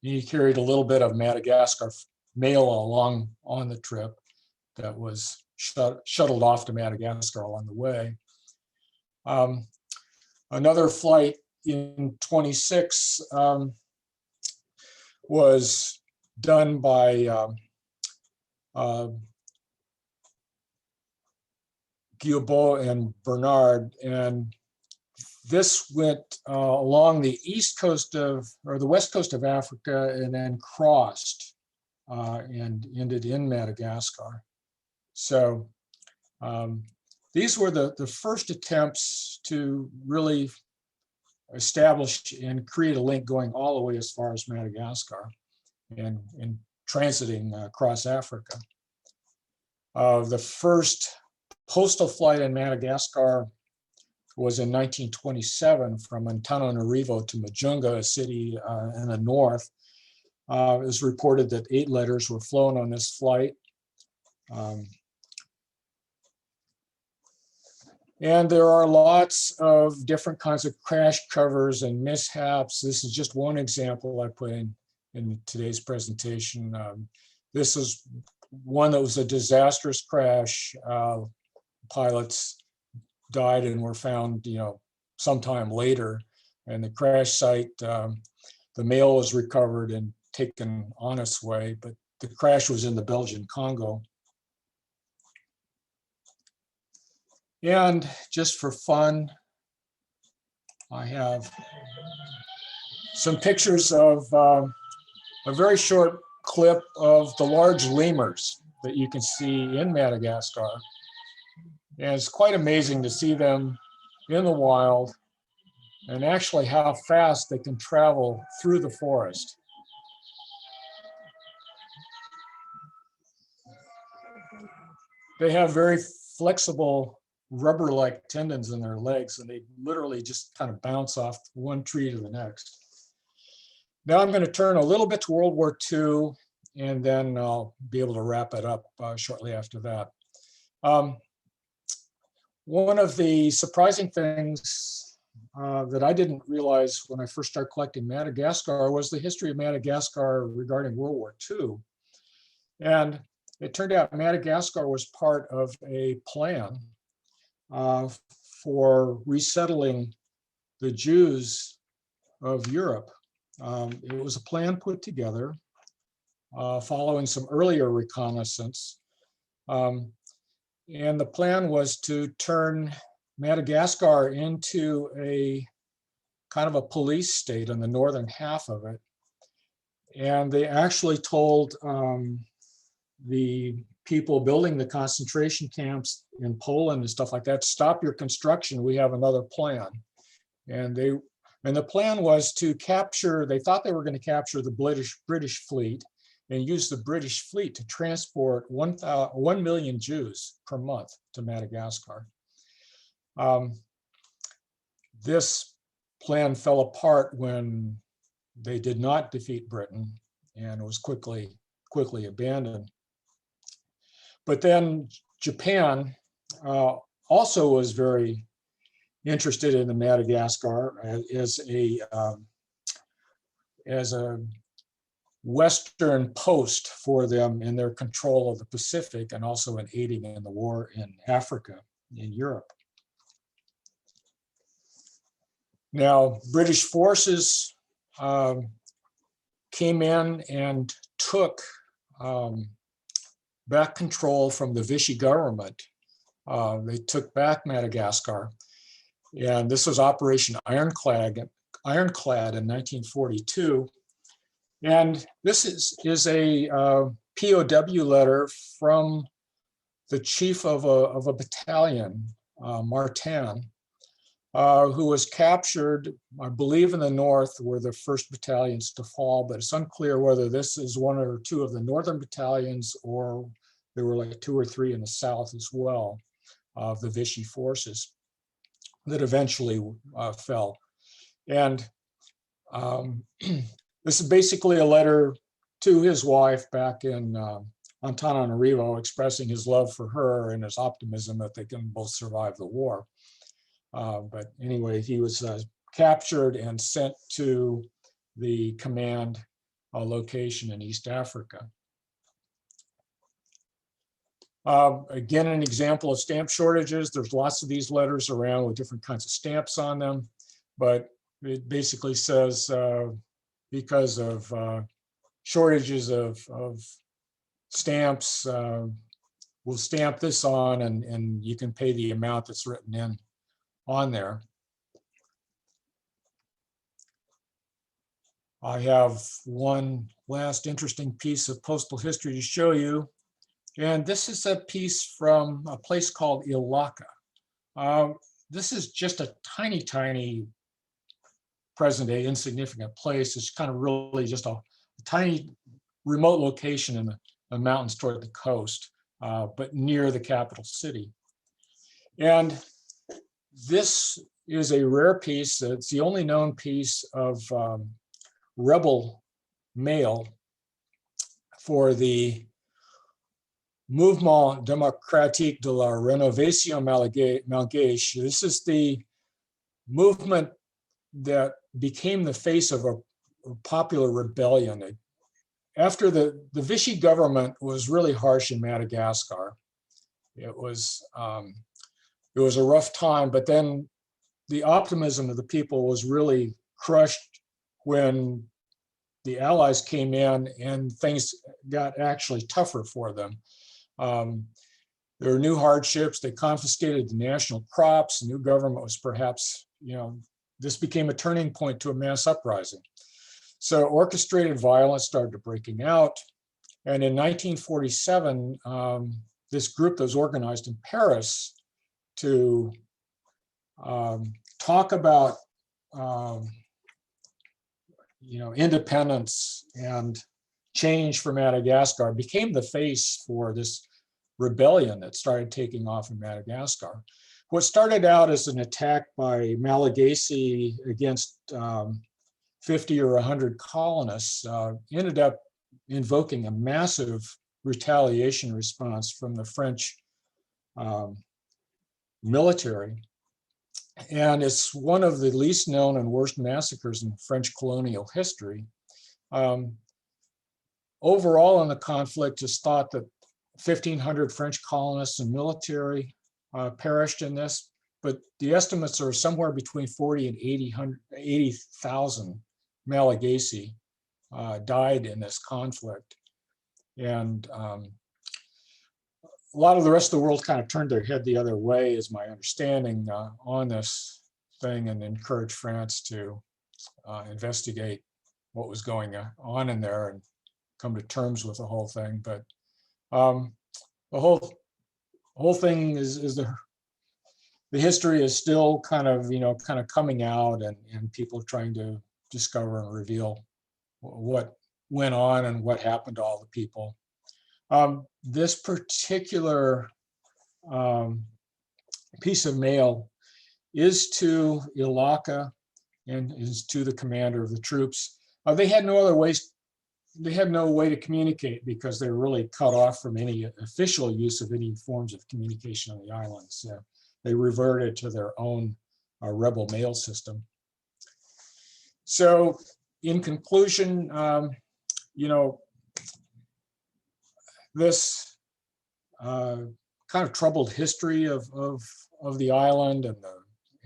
He carried a little bit of Madagascar mail along on the trip that was shuttled off to Madagascar along the way. Another flight in 26 was done by Guilbault and Bernard, and this went along the the west coast of Africa, and then crossed and ended in Madagascar. So these were the first attempts to really establish and create a link going all the way as far as Madagascar and transiting across Africa. The first postal flight in Madagascar was in 1927 from Antananarivo to Majunga, a city in the north. It was reported that 8 letters were flown on this flight. And there are lots of different kinds of crash covers and mishaps. This is just one example I put in today's presentation. This is one that was a disastrous crash. Pilots died and were found, sometime later. And the crash site, the mail was recovered and taken on its way, but the crash was in the Belgian Congo. And just for fun, I have some pictures of a very short clip of the large lemurs that you can see in Madagascar. And it's quite amazing to see them in the wild, and actually how fast they can travel through the forest. They have very flexible rubber-like tendons in their legs, and they literally just kind of bounce off one tree to the next. Now I'm going to turn a little bit to World War II, and then I'll be able to wrap it up shortly after that. One of the surprising things that I didn't realize when I first started collecting Madagascar was the history of Madagascar regarding World War II. And it turned out Madagascar was part of a plan for resettling the Jews of Europe. It was a plan put together following some earlier reconnaissance. And the plan was to turn Madagascar into a kind of a police state in the northern half of it. And they actually told the people building the concentration camps in Poland and stuff like that, stop your construction, we have another plan. And the plan was to capture, they thought they were going to capture the British fleet and use the British fleet to transport 1 million Jews per month to Madagascar. This plan fell apart when they did not defeat Britain and was quickly abandoned. But then Japan also was very interested in the Madagascar as a Western post for them in their control of the Pacific and also in aiding in the war in Africa, in Europe. Now, British forces came in and took back control from the Vichy government. They took back Madagascar, and this was Operation Ironclad in 1942. And this is a POW letter from the chief of a battalion, Martin, who was captured, I believe in the north were the first battalions to fall, but it's unclear whether this is one or two of the northern battalions or there were like 2 or 3 in the south as well of the Vichy forces that eventually fell. And this is basically a letter to his wife back in Antananarivo, expressing his love for her and his optimism that they can both survive the war. But anyway, he was captured and sent to the command location in East Africa. Again, an example of stamp shortages. There's lots of these letters around with different kinds of stamps on them, but it basically says because of shortages of stamps, we'll stamp this on and you can pay the amount that's written in on there. I have one last interesting piece of postal history to show you. And this is a piece from a place called Ilaka. This is just a tiny, tiny present day insignificant place. It's kind of really just a tiny remote location in the mountains toward the coast, but near the capital city. And this is a rare piece. It's the only known piece of rebel mail for the Mouvement Démocratique de la Rénovation Malgache. This is the movement that became the face of a popular rebellion. After the Vichy government was really harsh in Madagascar, it was a rough time, but then the optimism of the people was really crushed when the Allies came in and things got actually tougher for them. There were new hardships. They confiscated the national crops. The new government was perhaps, this became a turning point to a mass uprising. So orchestrated violence started breaking out. And in 1947, this group that was organized in Paris to talk about independence and change for Madagascar became the face for this rebellion that started taking off in Madagascar. What started out as an attack by Malagasy against 50 or 100 colonists ended up invoking a massive retaliation response from the French military. And it's one of the least known and worst massacres in French colonial history. Overall in the conflict, it's thought that 1,500 French colonists and military perished in this, but the estimates are somewhere between 40 and 80,000 Malagasy died in this conflict. And lot of the rest of the world kind of turned their head the other way, is my understanding, on this thing, and encouraged France to investigate what was going on in there and come to terms with the whole thing. But the whole thing is the history is still kind of coming out, and people trying to discover and reveal what went on and what happened to all the people. This particular piece of mail is to Ilaka and is to the commander of the troops. They had no other ways. They had no way to communicate because they were really cut off from any official use of any forms of communication on the islands. They reverted to their own rebel mail system. So, in conclusion, this kind of troubled history of the island,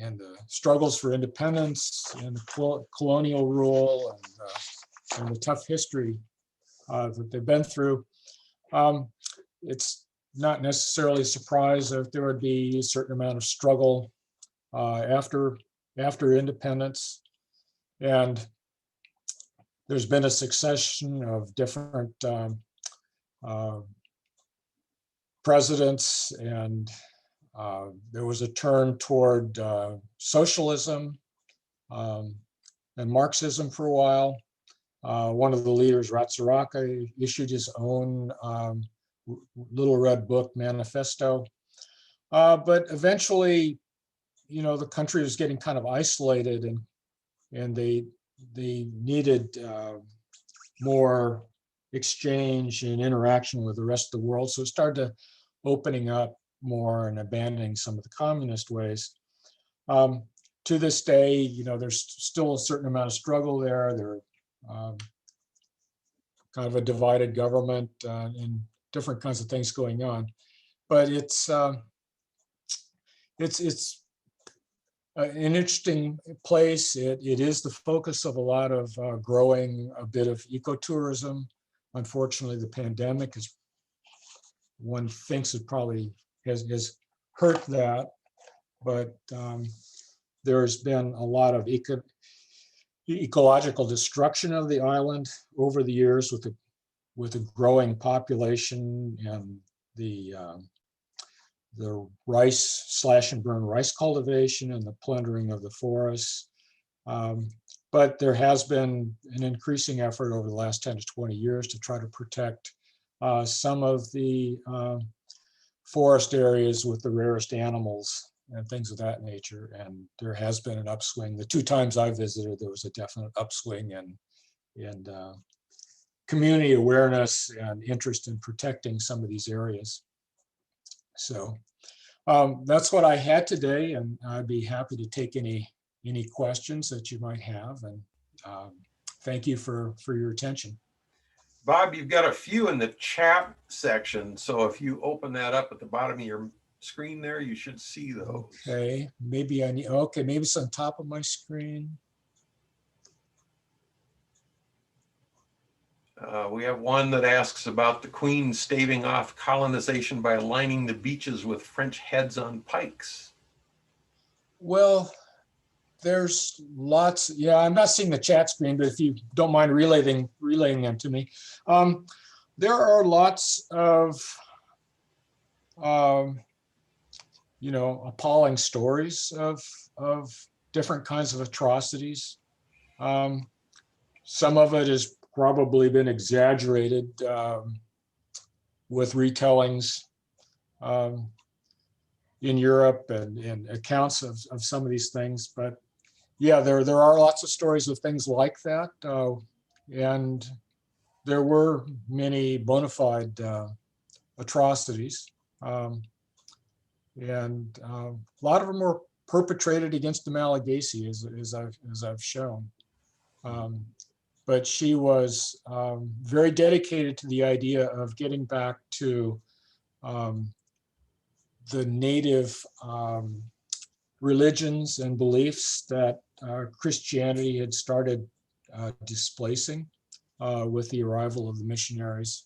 and the struggles for independence, and the colonial rule, and the tough history that they've been through. It's not necessarily a surprise that there would be a certain amount of struggle after independence, and there's been a succession of different presidents, and there was a turn toward socialism and Marxism for a while. One of the leaders, Ratsiraka, issued his own Little Red Book manifesto. But eventually, the country was getting kind of isolated, and they needed more exchange and interaction with the rest of the world. So it started opening up more and abandoning some of the communist ways. To this day, there's still a certain amount of struggle there. There kind of a divided government and different kinds of things going on. But it's an interesting place. It is the focus of a lot of growing a bit of ecotourism. Unfortunately, the pandemic is, one thinks it probably has hurt that, but there's been a lot of ecological destruction of the island over the years with a growing population, and the rice, slash and burn rice cultivation, and the plundering of the forests. But there has been an increasing effort over the last 10 to 20 years to try to protect some of the forest areas with the rarest animals and things of that nature. And there has been an upswing. The 2 times I visited, there was a definite upswing in community awareness and interest in protecting some of these areas. So that's what I had today, and I'd be happy to take any questions that you might have. And thank you for your attention. Bob, you've got a few in the chat section. So if you open that up at the bottom of your screen there, you should see those. Okay, maybe maybe it's on top of my screen. We have one that asks about the Queen staving off colonization by lining the beaches with French heads on pikes. Well, there's lots. Yeah, I'm not seeing the chat screen, but if you don't mind relaying them to me, there are lots of appalling stories of different kinds of atrocities. Some of it has probably been exaggerated with retellings in Europe and accounts of some of these things. But yeah, there are lots of stories of things like that. And there were many bona fide atrocities. And a lot of them were perpetrated against the Malagasy, as I've shown. But she was very dedicated to the idea of getting back to the native religions and beliefs that Christianity had started displacing with the arrival of the missionaries.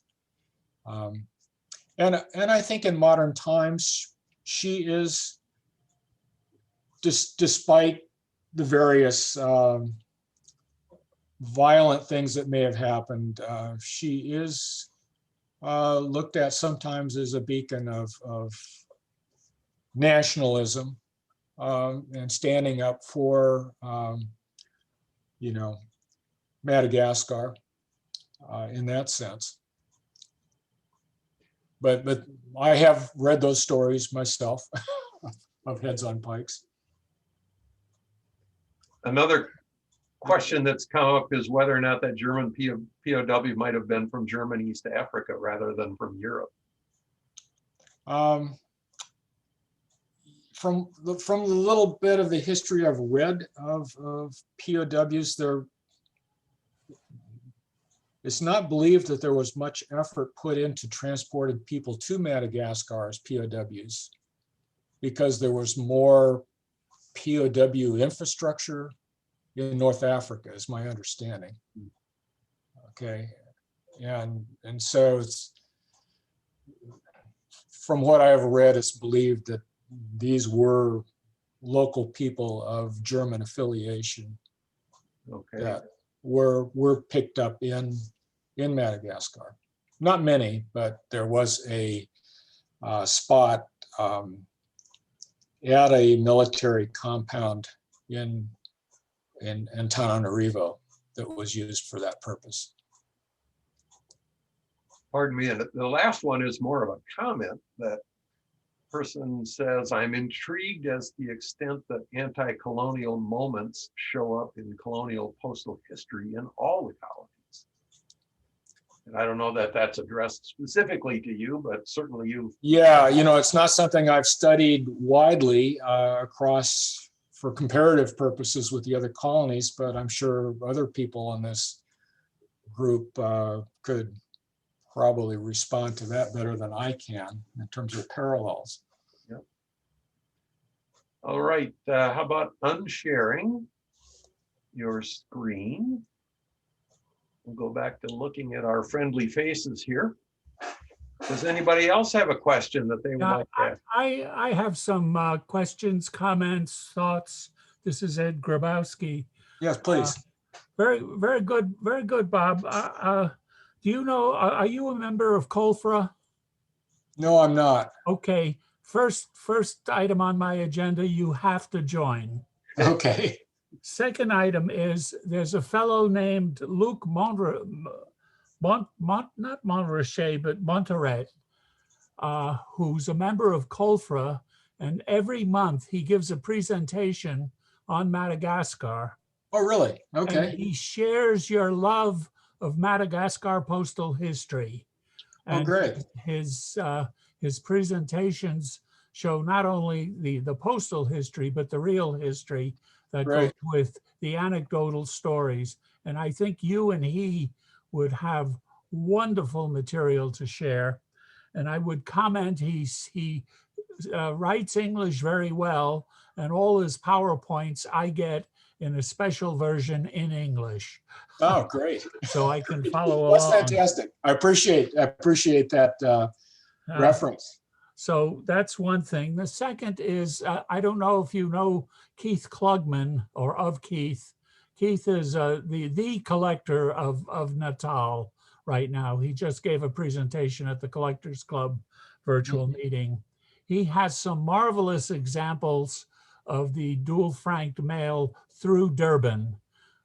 And I think in modern times, she is, despite the various violent things that may have happened, she is looked at sometimes as a beacon of nationalism, and standing up for, you know, Madagascar in that sense. But I have read those stories myself of heads on pikes. Another question that's come up is whether or not that German POW might have been from German East Africa rather than from Europe. From the little bit of the history I've read of POWs, it's not believed that there was much effort put into transporting people to Madagascar as POWs, because there was more POW infrastructure in North Africa, is my understanding. Okay, and so it's, from what I've read, it's believed that these were local people of German affiliation, Okay. that were picked up in Madagascar. Not many, but there was a spot at a military compound in Antananarivo that was used for that purpose. Pardon me. And the last one is more of a comment. That person says, I'm intrigued as to the extent that anti-colonial moments show up in colonial postal history in all the colonies. And I don't know that that's addressed specifically to you, but certainly you. Yeah, it's not something I've studied widely across for comparative purposes with the other colonies, but I'm sure other people in this group could probably respond to that better than I can in terms of parallels. Yep. All right, how about unsharing your screen? We'll go back to looking at our friendly faces here. Does anybody else have a question that they would like to ask? I have some questions, comments, thoughts. This is Ed Grabowski. Yes, please. Very good, Bob. Do you know, are you a member of COLFRA? No, I'm not. Okay, first item on my agenda, you have to join. Okay. Second item is, there's a fellow named Luc not Montrachet, but Monteret, who's a member of COLFRA, and every month he gives a presentation on Madagascar. Oh, really? Okay. And he shares your love of Madagascar postal history. And Oh, great. His presentations show not only the postal history, but the real history that goes with the anecdotal stories. And I think you and he would have wonderful material to share. And I would comment, he writes English very well, and all his PowerPoints I get in a special version in English. Oh, great. So I can follow That's along. fantastic. I appreciate that reference. So that's one thing. The second is, I don't know if you know Keith Klugman or of Keith. Keith is the collector of Natal right now. He just gave a presentation at the Collectors Club virtual meeting. He has some marvelous examples of the dual franked mail through Durban.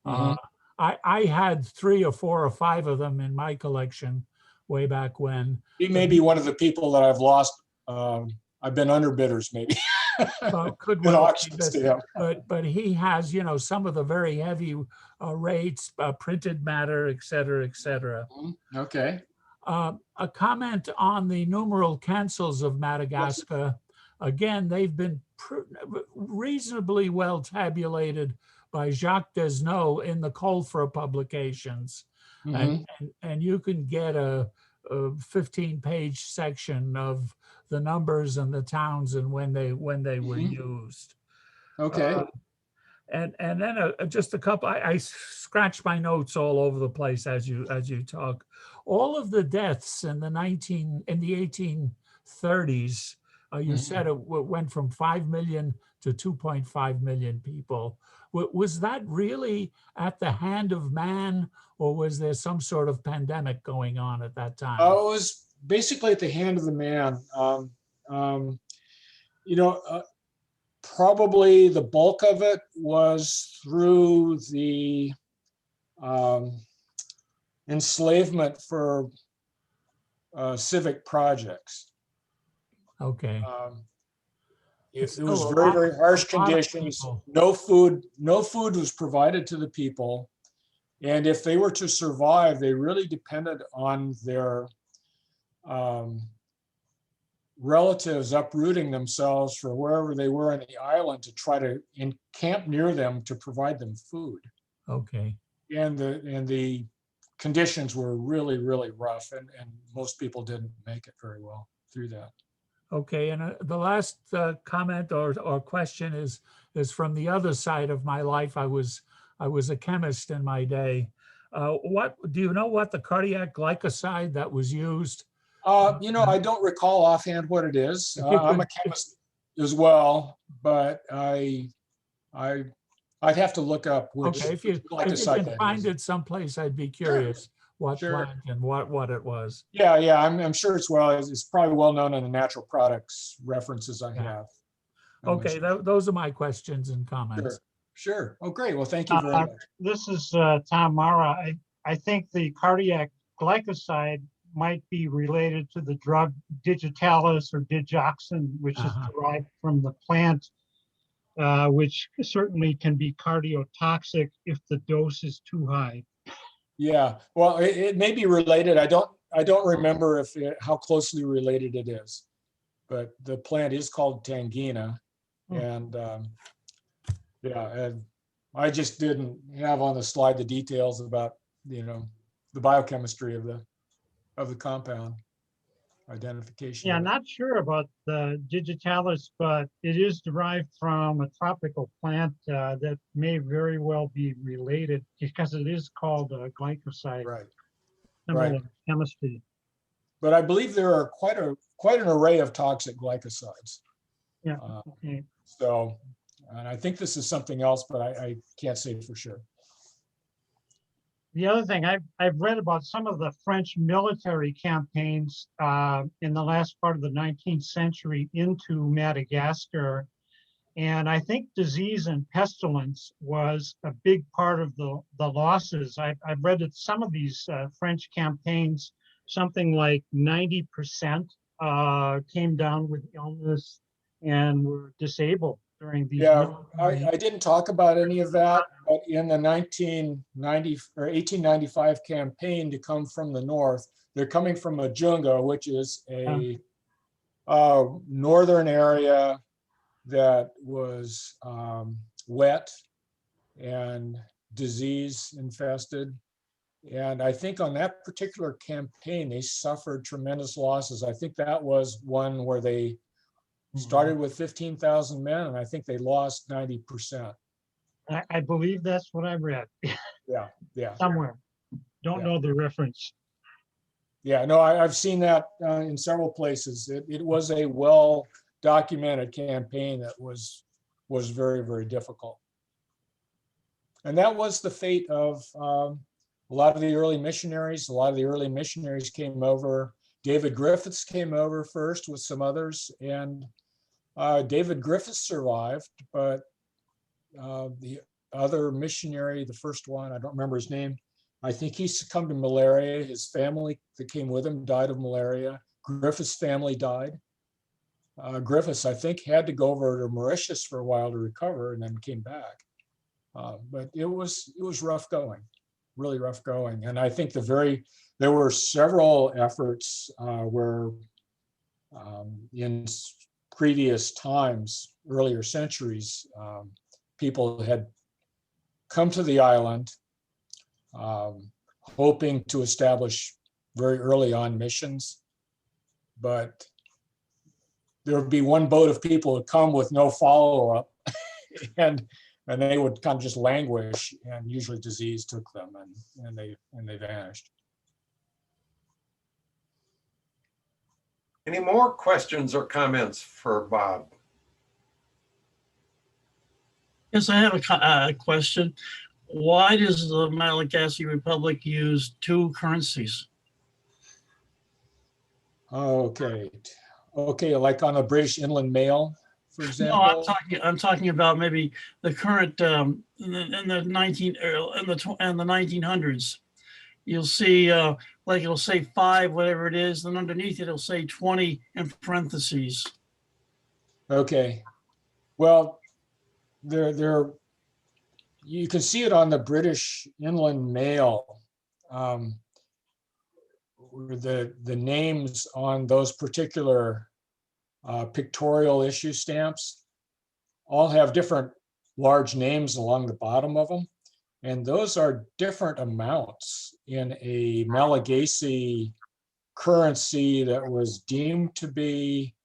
I had 3 or 4 or 5 of them in my collection way back when. He may be one of the people that I've lost. I've been underbidders, maybe. Could well auctions to him. but he has, some of the very heavy rates, printed matter, et cetera, et cetera. Okay. A comment on the numeral cancels of Madagascar. Again, they've been reasonably well tabulated by Jacques Desnos in the COLFRA publications. And you can get a 15-page section of the numbers and the towns and when they were used. Okay. And then just a couple. I scratched my notes all over the place as you talk. All of the deaths in the 1830s, you Mhm. said it went from 5 million to 2.5 million people. Was that really at the hand of man, or was there some sort of pandemic going on at that time? It was basically at the hand of the man. Um, you know, probably the bulk of it was through the um, enslavement for civic projects. Okay. It Still was a very, very harsh lot of conditions. people. No food was provided to the people. And if they were to survive, they really depended on their relatives uprooting themselves from wherever they were on the island to try to encamp near them to provide them food. Okay. And the conditions were really, really rough, and most people didn't make it very well through that. Okay, and the last comment or question is from the other side of my life. I was a chemist in my day. What do you know what the cardiac glycoside that was used? I don't recall offhand what it is. If you I'm could, a chemist as well, but I'd have to look up which okay, if you glycoside can that find is. it someplace, I'd be curious what Sure. plant and what it was. Yeah, I'm sure it's probably well known in the natural products references I Yeah. have. Okay, those are my questions and comments. Sure. Oh, great. Well, thank you very much. This is Tom Mara. I think the cardiac glycoside might be related to the drug digitalis or digoxin, which is derived from the plant, which certainly can be cardiotoxic if the dose is too high. Yeah, well, it may be related. I don't remember how closely related it is, but the plant is called Tangina, and yeah, and I just didn't have on the slide the details about the biochemistry of the compound identification. Yeah, I'm not sure about the digitalis, but it is derived from a tropical plant that may very well be related because it is called glycoside. Right. Similar Right. chemistry. But I believe there are quite an array of toxic glycosides. Yeah. Okay. So, and I think this is something else, but I can't say for sure. The other thing I've read about some of the French military campaigns in the last part of the 19th century into Madagascar. And I think disease and pestilence was a big part of the losses. I've read that some of these French campaigns, something like 90% came down with illness and were disabled during these. Yeah, I didn't talk about any of that, but in the 1990 or 1895 campaign to come from the north, they're coming from Majunga, which is a northern area that was wet and disease infested. And I think on that particular campaign, they suffered tremendous losses. I think that was one where they started with 15,000 men, and I think they lost 90%. I believe that's what I read. Yeah. Somewhere. Don't know the reference. Yeah, no, I've seen that in several places. It was a well-documented campaign that was very, very difficult. And that was the fate of a lot of the early missionaries. A lot of the early missionaries came over. David Griffiths came over first with some others, and David Griffiths survived, but the other missionary, the first one, I don't remember his name, I think he succumbed to malaria. His family that came with him died of malaria. Griffiths' family died. Griffiths, I think, had to go over to Mauritius for a while to recover and then came back. But it was rough going, really rough going. And I think there were several efforts where in previous times, earlier centuries, people had come to the island hoping to establish very early on missions, but there would be one boat of people who come with no follow-up, and and they would kind of just languish, and usually disease took them, and they vanished. Any more questions or comments for Bob? Yes, I have a question. Why does the Malagasy Republic use two currencies? Okay, like on the British Inland Mail, for No, example. I'm talking about maybe the current in the 1900s. You'll see like it'll say 5, whatever it is, and underneath it, it'll say 20 in parentheses. Okay, well, you can see it on the British Inland Mail. The names on those particular pictorial issue stamps all have different large names along the bottom of them. And those are different amounts in a Malagasy currency that was deemed to be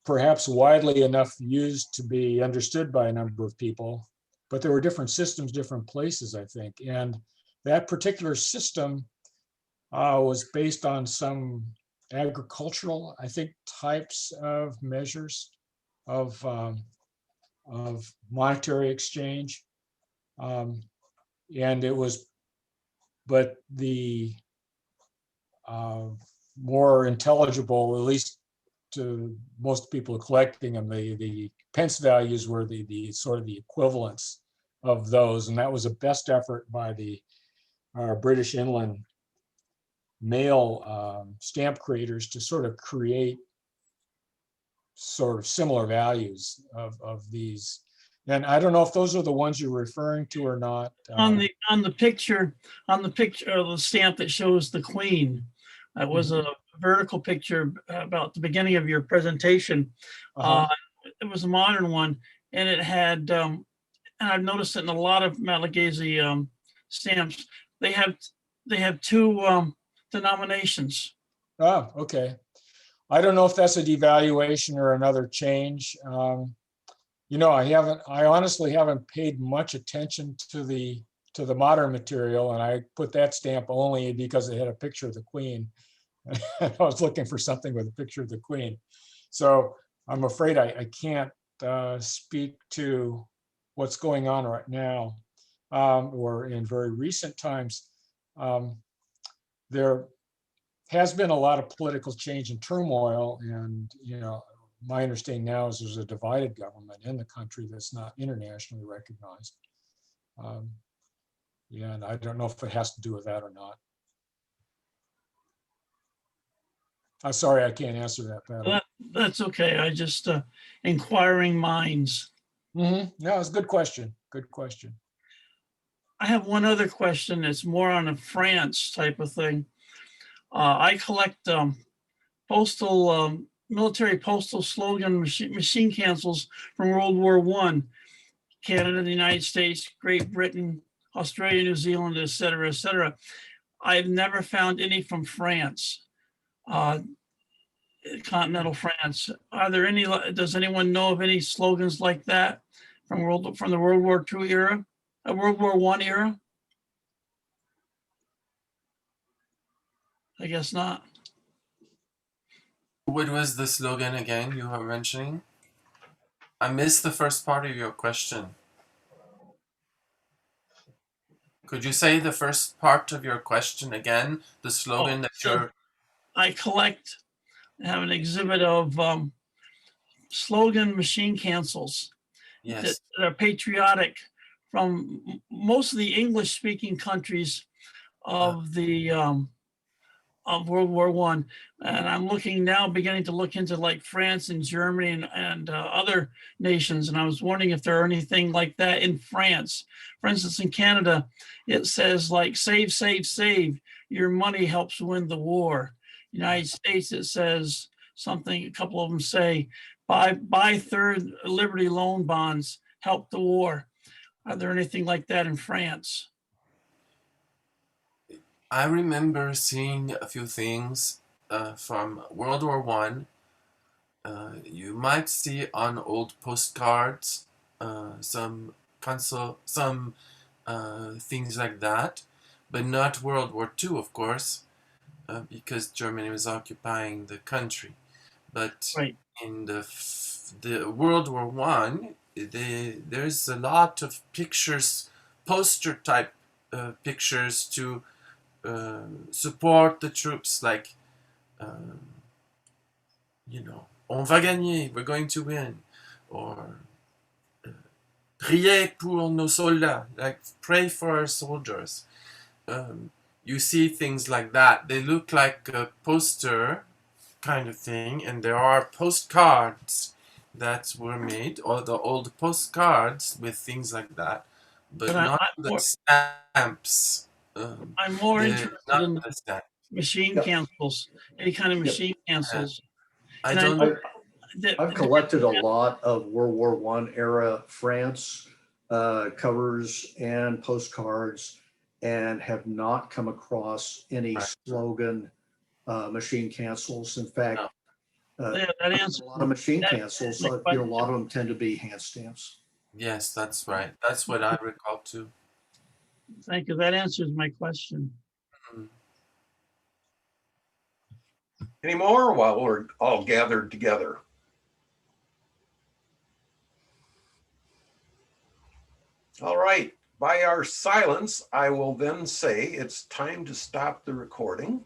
perhaps widely enough used to be understood by a number of people. But there were different systems, different places, I think. And that particular system was based on some agricultural, I think, types of measures of monetary exchange. And it was, but the more intelligible, at least to most people collecting them, the pence values were the sort of the equivalents of those. And that was a best effort by the British Inland Mail stamp creators to sort of create sort of similar values of these. And I don't know if those are the ones you're referring to or not. On the picture of the stamp that shows the Queen, that was a vertical picture about the beginning of your presentation. It was a modern one, and it had, and I've noticed it in a lot of Malagasy stamps. They have two denominations. Oh, okay. I don't know if that's a devaluation or another change. You know, I honestly haven't paid much attention to the modern material, and I put that stamp only because it had a picture of the Queen. I was looking for something with a picture of the Queen. So I'm afraid I can't speak to what's going on right now or in very recent times. There has been a lot of political change and turmoil, and you know, my understanding now is there's a divided government in the country that's not internationally recognized. Yeah, and I don't know if it has to do with that or not. I'm sorry, I can't answer that better. That's okay. I just inquiring minds. No, it's a good question. Good question. I have one other question. It's more on a France type of thing. I collect postal military postal slogan machine cancels from World War I. Canada, the United States, Great Britain, Australia, New Zealand, et cetera, et cetera. I've never found any from France, continental France. Are there any? Does anyone know of any slogans like that from the World War II era, World War I era? I guess not. What was the slogan again you were mentioning? I missed the first part of your question. Could you say the first part of your question again? The slogan that you're... I collect, have an exhibit of slogan machine cancels that are patriotic from most of the English-speaking countries of the of World War I. And I'm looking now, beginning to look into like France and Germany and other nations. And I was wondering if there are anything like that in France. For instance, in Canada, it says like, save, save, save. Your money helps win the war. United States, it says something, a couple of them say, buy third Liberty loan bonds, help the war. Are there anything like that in France? I remember seeing a few things from World War I. You might see on old postcards some things like that, but not World War II, of course, because Germany was occupying the country. But Right. in the World War One, there's a lot of pictures, poster type pictures to support the troops, like on va gagner, we're going to win, or priez pour nos soldats, like pray for our soldiers. You see things like that. They look like a poster kind of thing, and there are postcards that were made, or the old postcards with things like that, but But not the stamps. I'm more interested Not in the stamp. machine Yep. cancels, any kind of Yep. machine cancels. I And I don't. know that- I've collected a lot of World War I era France covers and postcards, and have not come across any Right. slogan machine cancels. In fact, that a answers lot of machine that- cancels, my a lot of them tend to be hand stamps. Yes, that's right. That's what I recall too. Thank you. That answers my question. Any more while we're all gathered together? All right. By our silence, I will then say it's time to stop the recording.